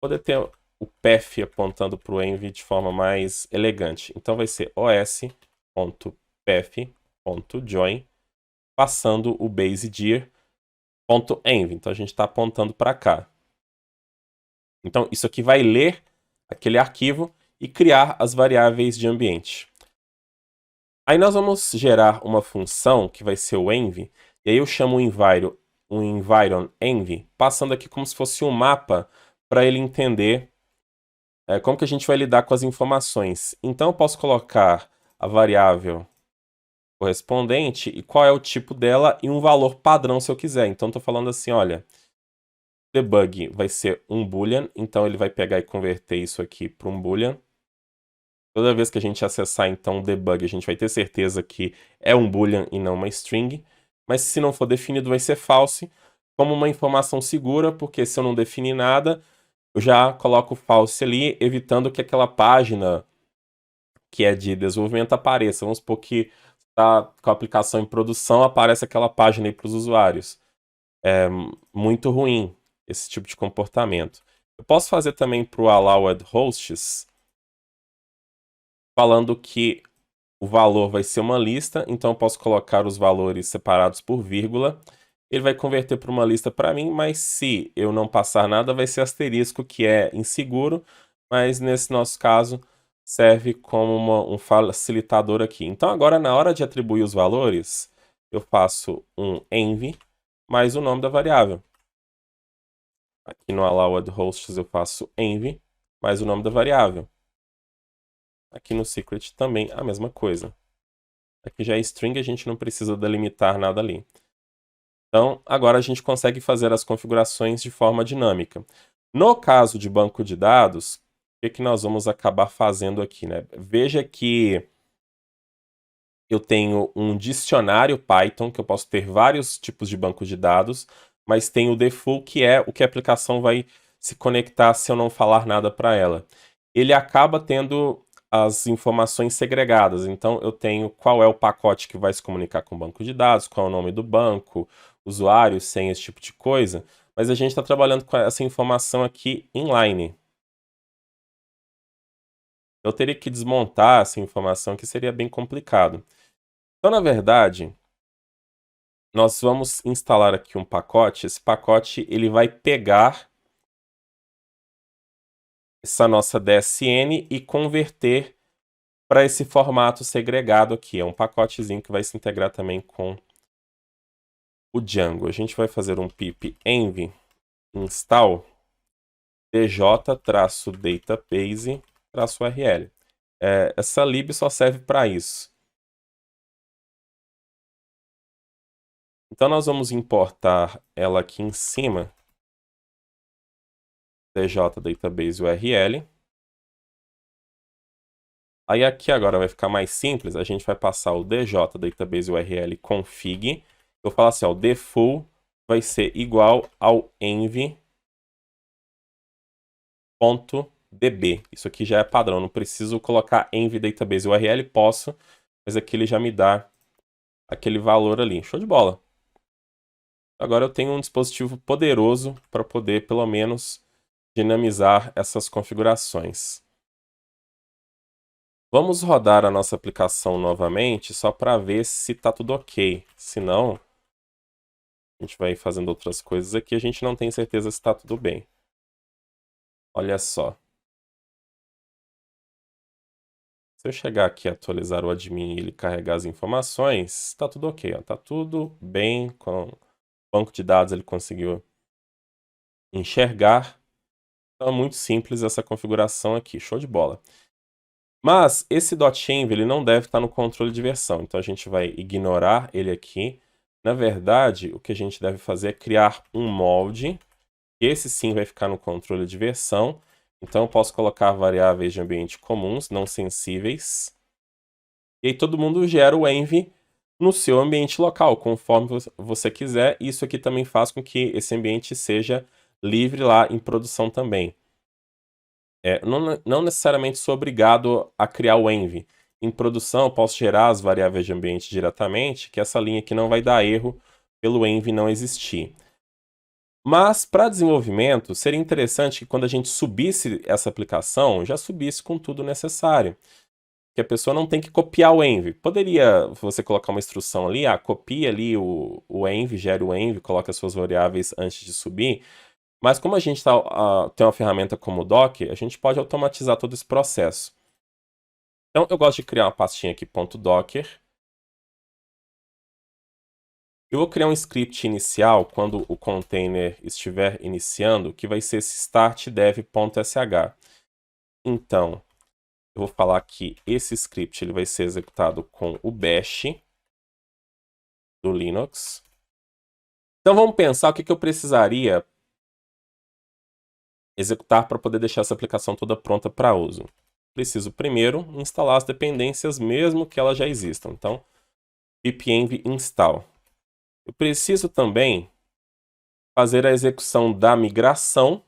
poder ter o path apontando para o env de forma mais elegante. Então vai ser os.path.join passando o base-dir .env. Então a gente está apontando para cá. Então isso aqui vai ler aquele arquivo e criar as variáveis de ambiente. Aí nós vamos gerar uma função que vai ser o env, e aí eu chamo o environ env, passando aqui como se fosse um mapa para ele entender como que a gente vai lidar com as informações. Então eu posso colocar a variável correspondente e qual é o tipo dela e um valor padrão se eu quiser. Então estou falando assim, olha, debug vai ser um boolean, então ele vai pegar e converter isso aqui para um boolean. Toda vez que a gente acessar então o debug, a gente vai ter certeza que é um boolean e não uma string. Mas se não for definido, vai ser false, como uma informação segura, porque se eu não definir nada, eu já coloco false ali, evitando que aquela página que é de desenvolvimento apareça. Vamos supor que está com a aplicação em produção, aparece aquela página aí para os usuários. É muito ruim esse tipo de comportamento. Eu posso fazer também para o allowed hosts, falando que o valor vai ser uma lista, então eu posso colocar os valores separados por vírgula. Ele vai converter para uma lista para mim, mas se eu não passar nada, vai ser asterisco, que é inseguro, mas nesse nosso caso serve como um facilitador aqui. Então agora na hora de atribuir os valores, eu faço um env mais o nome da variável. Aqui no allowed hosts eu faço env mais o nome da variável. Aqui no secret também a mesma coisa. Aqui já é string, a gente não precisa delimitar nada ali. Então, agora a gente consegue fazer as configurações de forma dinâmica. No caso de banco de dados, o que nós vamos acabar fazendo aqui, né? Veja que eu tenho um dicionário Python, que eu posso ter vários tipos de banco de dados, mas tem o default, que é o que a aplicação vai se conectar se eu não falar nada para ela. Ele acaba tendo as informações segregadas. Então, eu tenho qual é o pacote que vai se comunicar com o banco de dados, qual é o nome do banco, usuário, senha, esse tipo de coisa. Mas a gente está trabalhando com essa informação aqui inline. Eu teria que desmontar essa informação, que seria bem complicado. Então, na verdade, nós vamos instalar aqui um pacote. Esse pacote ele vai pegar essa nossa DSN e converter para esse formato segregado aqui. É um pacotezinho que vai se integrar também com o Django. A gente vai fazer um pip env install dj-database-url. Essa lib só serve para isso. Então nós vamos importar ela aqui em cima, dj-database-url. Aí aqui agora vai ficar mais simples, a gente vai passar o dj-database-url config. Eu falo assim, ó, o default vai ser igual ao env.db. Isso aqui já é padrão, não preciso colocar env database URL, posso, mas aqui ele já me dá aquele valor ali. Show de bola. Agora eu tenho um dispositivo poderoso para poder, pelo menos, dinamizar essas configurações. Vamos rodar a nossa aplicação novamente, só para ver se está tudo ok. Se não, a gente vai fazendo outras coisas aqui, a gente não tem certeza se está tudo bem. Olha só. Se eu chegar aqui e atualizar o admin e ele carregar as informações, está tudo ok. Está tudo bem com o banco de dados, ele conseguiu enxergar. Então é muito simples essa configuração aqui, show de bola. Mas esse .env ele não deve estar no controle de versão, então a gente vai ignorar ele aqui. Na verdade, o que a gente deve fazer é criar um molde. Esse sim vai ficar no controle de versão. Então eu posso colocar variáveis de ambiente comuns, não sensíveis. E aí todo mundo gera o env no seu ambiente local, conforme você quiser. Isso aqui também faz com que esse ambiente seja livre lá em produção também. Não necessariamente sou obrigado a criar o env. Em produção eu posso gerar as variáveis de ambiente diretamente, que essa linha aqui não vai dar erro pelo env não existir. Mas, para desenvolvimento, seria interessante que quando a gente subisse essa aplicação, já subisse com tudo necessário. Que a pessoa não tem que copiar o env. Poderia você colocar uma instrução ali, copia ali o env, gere o env, coloca as suas variáveis antes de subir. Mas como a gente tem uma ferramenta como o Docker, a gente pode automatizar todo esse processo. Então, eu gosto de criar uma pastinha aqui, .docker. Eu vou criar um script inicial quando o container estiver iniciando, que vai ser esse startdev.sh. Então, eu vou falar que esse script ele vai ser executado com o bash do Linux. Então, vamos pensar o que eu precisaria executar para poder deixar essa aplicação toda pronta para uso. Preciso primeiro instalar as dependências, mesmo que elas já existam. Então, pipenv install. Eu preciso também fazer a execução da migração,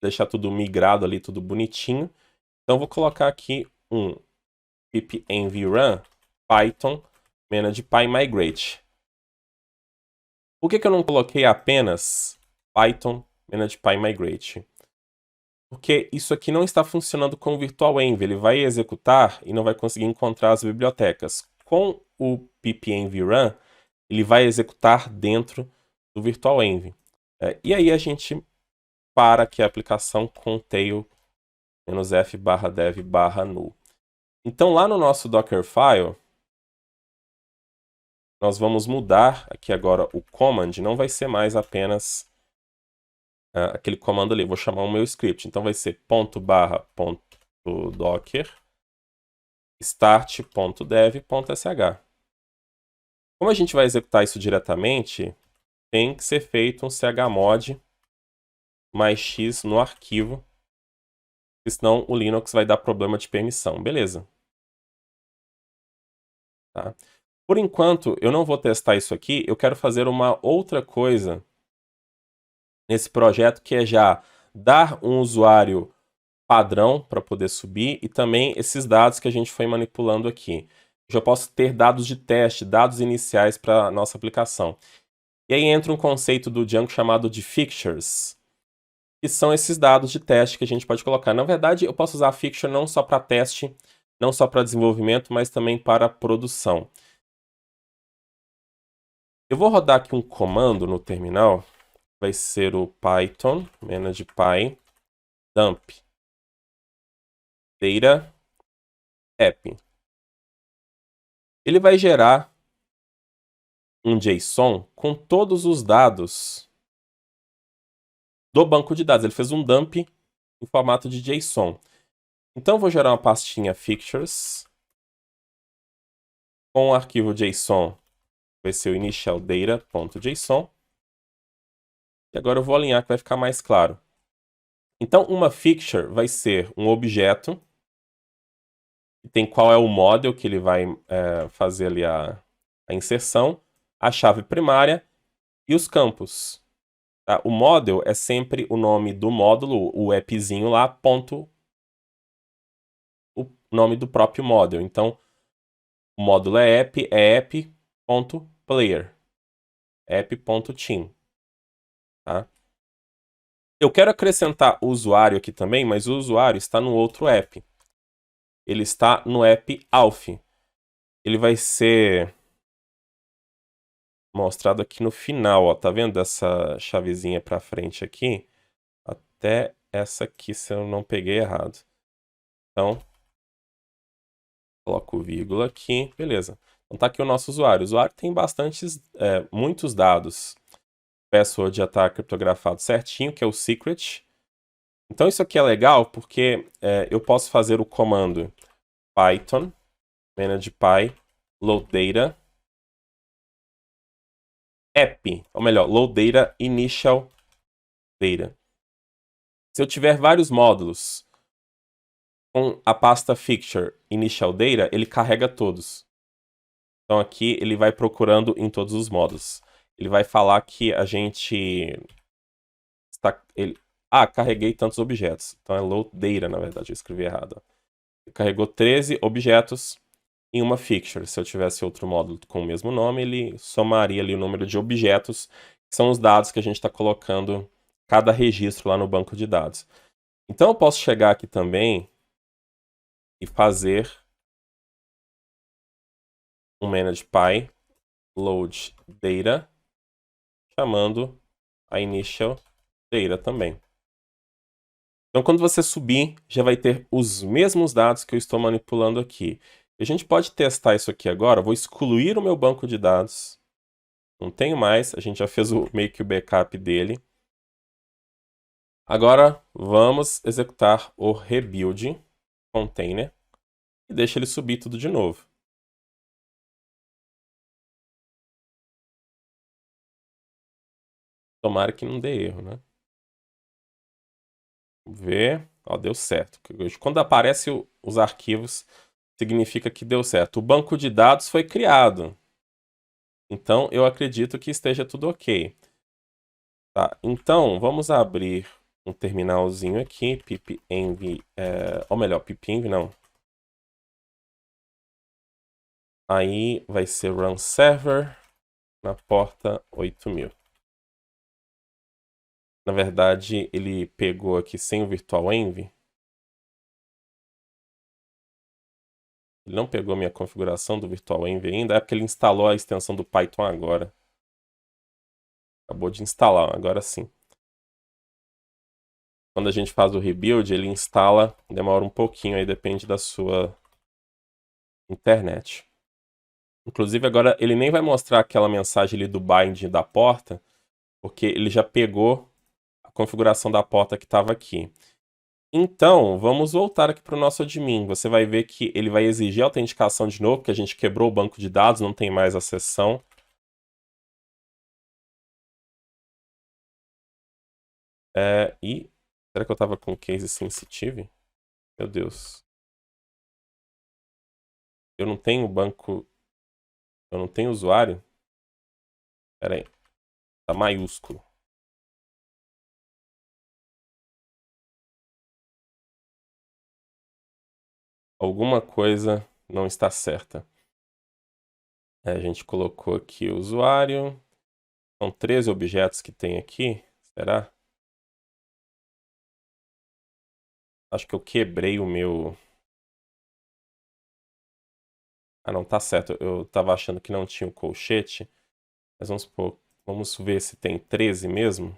deixar tudo migrado ali, tudo bonitinho. Então, vou colocar aqui um pipenv run python manage pymigrate. Por que eu não coloquei apenas python manage pymigrate? Porque isso aqui não está funcionando com o virtual env. Ele vai executar e não vai conseguir encontrar as bibliotecas. Com o pipenv run, ele vai executar dentro do virtual env. E aí a gente para que a aplicação contail -f/dev/null. Então lá no nosso Dockerfile, nós vamos mudar aqui agora o command. Não vai ser mais apenas aquele comando ali. Vou chamar o meu script. Então vai ser ./.docker start.dev.sh. Como a gente vai executar isso diretamente, tem que ser feito um chmod mais x no arquivo, senão o Linux vai dar problema de permissão. Beleza. Tá? Por enquanto, eu não vou testar isso aqui. Eu quero fazer uma outra coisa nesse projeto, que é já dar um usuário padrão para poder subir e também esses dados que a gente foi manipulando aqui. Já posso ter dados de teste, dados iniciais para a nossa aplicação. E aí entra um conceito do Django chamado de fixtures. que são esses dados de teste que a gente pode colocar. Na verdade, eu posso usar a Fixture não só para teste, não só para desenvolvimento, mas também para produção. Eu vou rodar aqui um comando no terminal, vai ser o Python, manage_py, dump, data, app. Ele vai gerar um JSON com todos os dados do banco de dados. Ele fez um dump em formato de JSON. Então, eu vou gerar uma pastinha Fixtures com o arquivo JSON, vai ser o initialdata.json. E agora eu vou alinhar que vai ficar mais claro. Então, uma fixture vai ser um objeto que tem qual é o model que ele vai fazer ali a inserção, a chave primária e os campos. Tá? O model é sempre o nome do módulo, o appzinho lá, ponto, o nome do próprio model. Então, o módulo é app.player, app.team. Tá? Eu quero acrescentar o usuário aqui também, mas o usuário está no outro app. Ele está no app Alf. Ele vai ser mostrado aqui no final, ó. Tá vendo essa chavezinha para frente aqui? Até essa aqui, se eu não peguei errado. Então, coloco vírgula aqui, beleza. Então tá aqui o nosso usuário. O usuário tem muitos dados. O password já está criptografado certinho, que é o secret. Então isso aqui é legal porque eu posso fazer o comando Python, manage_py, load data, app, ou melhor, load data initial data. Se eu tiver vários módulos com a pasta fixture initial data, ele carrega todos. Então aqui ele vai procurando em todos os módulos. Ele vai falar que a gente está... carreguei tantos objetos. Então é load data, na verdade, eu escrevi errado. Ele carregou 13 objetos em uma fixture. Se eu tivesse outro módulo com o mesmo nome, ele somaria ali o número de objetos, que são os dados que a gente está colocando cada registro lá no banco de dados. Então eu posso chegar aqui também e fazer um manage_py load data, chamando a initial data também. Então quando você subir, já vai ter os mesmos dados que eu estou manipulando aqui. A gente pode testar isso aqui agora. Eu vou excluir o meu banco de dados. Não tenho mais. A gente já fez meio que o backup dele. Agora vamos executar o rebuild container e deixa ele subir tudo de novo. Tomara que não dê erro, né? Vamos ver. Ó, deu certo. Quando aparece os arquivos, significa que deu certo. O banco de dados foi criado. Então, eu acredito que esteja tudo ok. Tá, então, vamos abrir um terminalzinho aqui, pipenv, ou melhor, pipenv não. Aí vai ser run server na porta 8000. Na verdade, ele pegou aqui sem o virtual env. Ele não pegou minha configuração do virtual env ainda, é porque ele instalou a extensão do Python agora. Acabou de instalar, agora sim. Quando a gente faz o rebuild, ele instala, demora um pouquinho, aí depende da sua internet. Inclusive agora ele nem vai mostrar aquela mensagem ali do bind da porta, porque ele já pegou a configuração da porta que estava aqui. Então, vamos voltar aqui para o nosso admin. Você vai ver que ele vai exigir a autenticação de novo, porque a gente quebrou o banco de dados, não tem mais a sessão. E será que eu estava com case sensitive? Meu Deus. Eu não tenho banco... Eu não tenho usuário? Espera aí. Tá maiúsculo. Alguma coisa não está certa. A gente colocou aqui o usuário. São 13 objetos que tem aqui. Será? Acho que eu quebrei o meu... Ah, não, tá certo. Eu tava achando que não tinha o colchete. Mas vamos supor, vamos ver se tem 13 mesmo.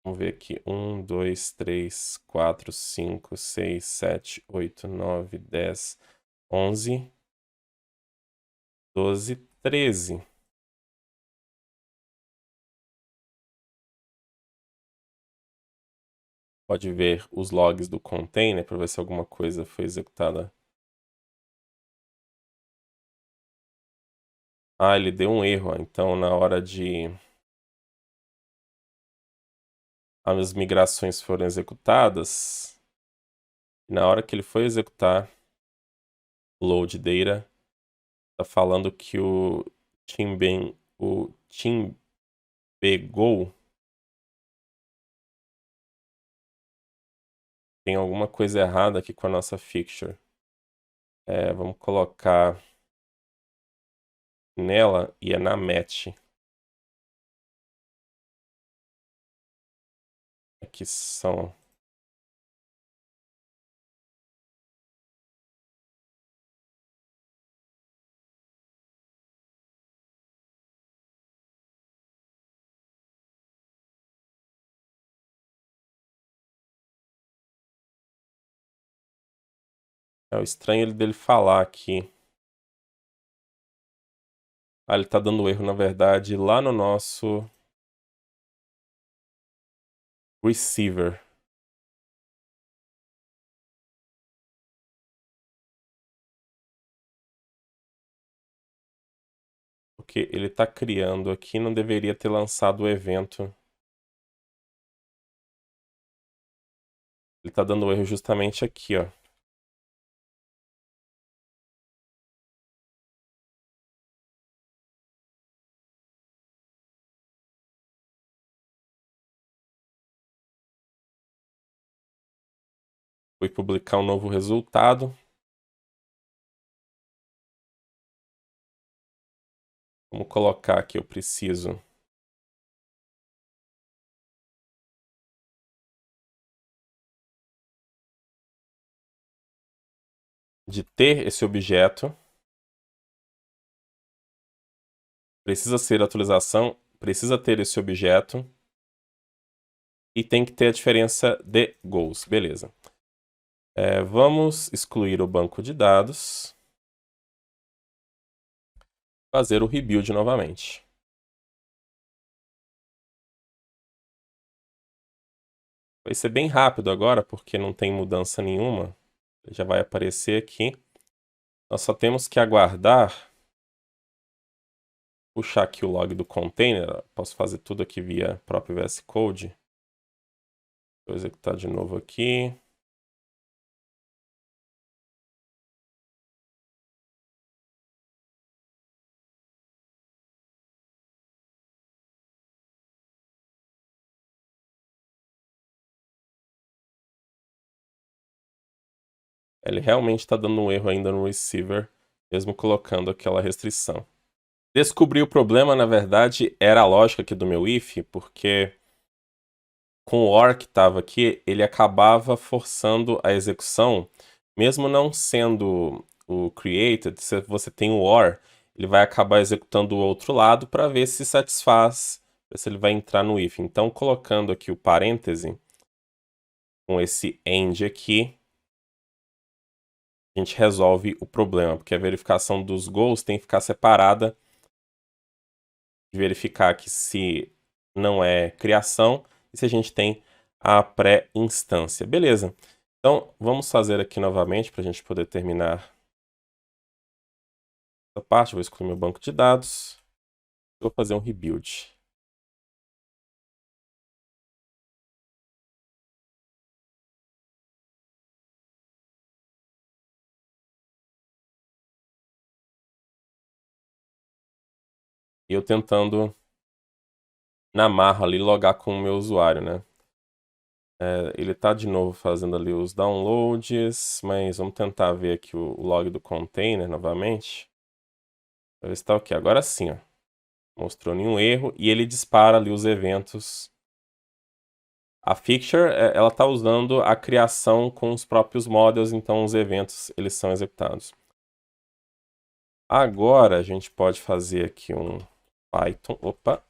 Vamos ver aqui. 1, 2, 3, 4, 5, 6, 7, 8, 9, 10, 11, 12, 13. Pode ver os logs do container para ver se alguma coisa foi executada. Ah, ele deu um erro. Então, na hora de... as migrações foram executadas, na hora que ele foi executar load data, tá falando que o TimBgo tem alguma coisa errada aqui com a nossa fixture. Vamos colocar nela e é na match. Aqui são... É o estranho dele falar aqui. Ah, ele tá dando erro, na verdade, lá no nosso receiver. Porque ele tá criando aqui, não deveria ter lançado o evento. Ele tá dando erro justamente aqui, ó. Fui publicar um novo resultado. Vamos colocar aqui, eu preciso de ter esse objeto. Precisa ser atualização, precisa ter esse objeto. E tem que ter a diferença de goals. Beleza. Vamos excluir o banco de dados. Fazer o rebuild novamente. Vai ser bem rápido agora, porque não tem mudança nenhuma. Já vai aparecer aqui. Nós só temos que aguardar. Puxar aqui o log do container. Posso fazer tudo aqui via próprio VS Code. Vou executar de novo aqui. Ele realmente está dando um erro ainda no receiver, mesmo colocando aquela restrição. Descobri o problema, na verdade, era a lógica aqui do meu if, porque com o OR que estava aqui, ele acabava forçando a execução, mesmo não sendo o created, se você tem o OR, ele vai acabar executando o outro lado para ver se satisfaz, ver se ele vai entrar no if. Então, colocando aqui o parêntese, com esse end aqui, a gente resolve o problema, porque a verificação dos goals tem que ficar separada de verificar que se não é criação e se a gente tem a pré-instância. Beleza. Então, vamos fazer aqui novamente para a gente poder terminar essa parte. Vou excluir meu banco de dados. Vou fazer um rebuild. E eu tentando, na marra ali, logar com o meu usuário, né? Ele tá de novo fazendo ali os downloads, mas vamos tentar ver aqui o log do container novamente. Para ver se tá ok. Agora sim, ó. mostrou nenhum erro, e ele dispara ali os eventos. A Fixture, ela está usando a criação com os próprios models, então os eventos eles são executados. Agora a gente pode fazer aqui um Python. Opa!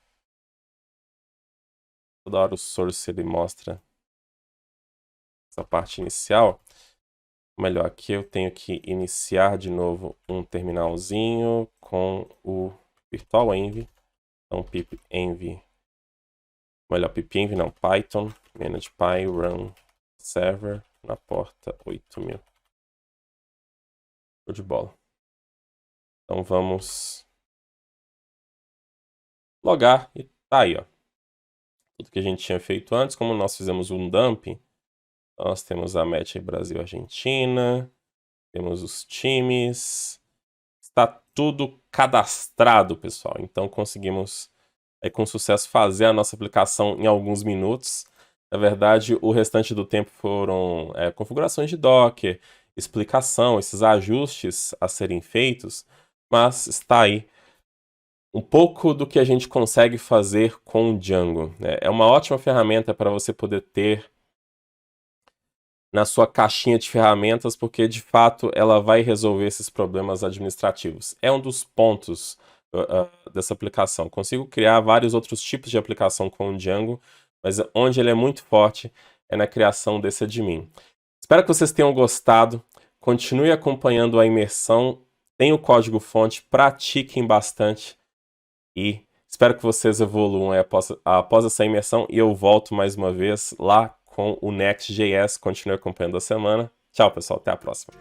Toda hora o source ele mostra essa parte inicial. Melhor, aqui eu tenho que iniciar de novo um terminalzinho com o virtual env. Então pip env, melhor pip env não, Python, manage py, run server na porta 8000. Show de bola. Então vamos logar e tá aí, ó. Tudo que a gente tinha feito antes, como nós fizemos um dump, nós temos a match Brasil-Argentina, temos os times, está tudo cadastrado, pessoal. Então conseguimos com sucesso fazer a nossa aplicação em alguns minutos. Na verdade, o restante do tempo foram configurações de Docker, explicação, esses ajustes a serem feitos, mas está aí um pouco do que a gente consegue fazer com o Django. É uma ótima ferramenta para você poder ter na sua caixinha de ferramentas, porque de fato ela vai resolver esses problemas administrativos. É um dos pontos dessa aplicação. Consigo criar vários outros tipos de aplicação com o Django, mas onde ele é muito forte é na criação desse admin. Espero que vocês tenham gostado. Continue acompanhando a imersão. Tem o código-fonte, pratiquem bastante e espero que vocês evoluam após essa imersão e eu volto mais uma vez lá com o Next.js. Continue acompanhando a semana. Tchau, pessoal. Até a próxima.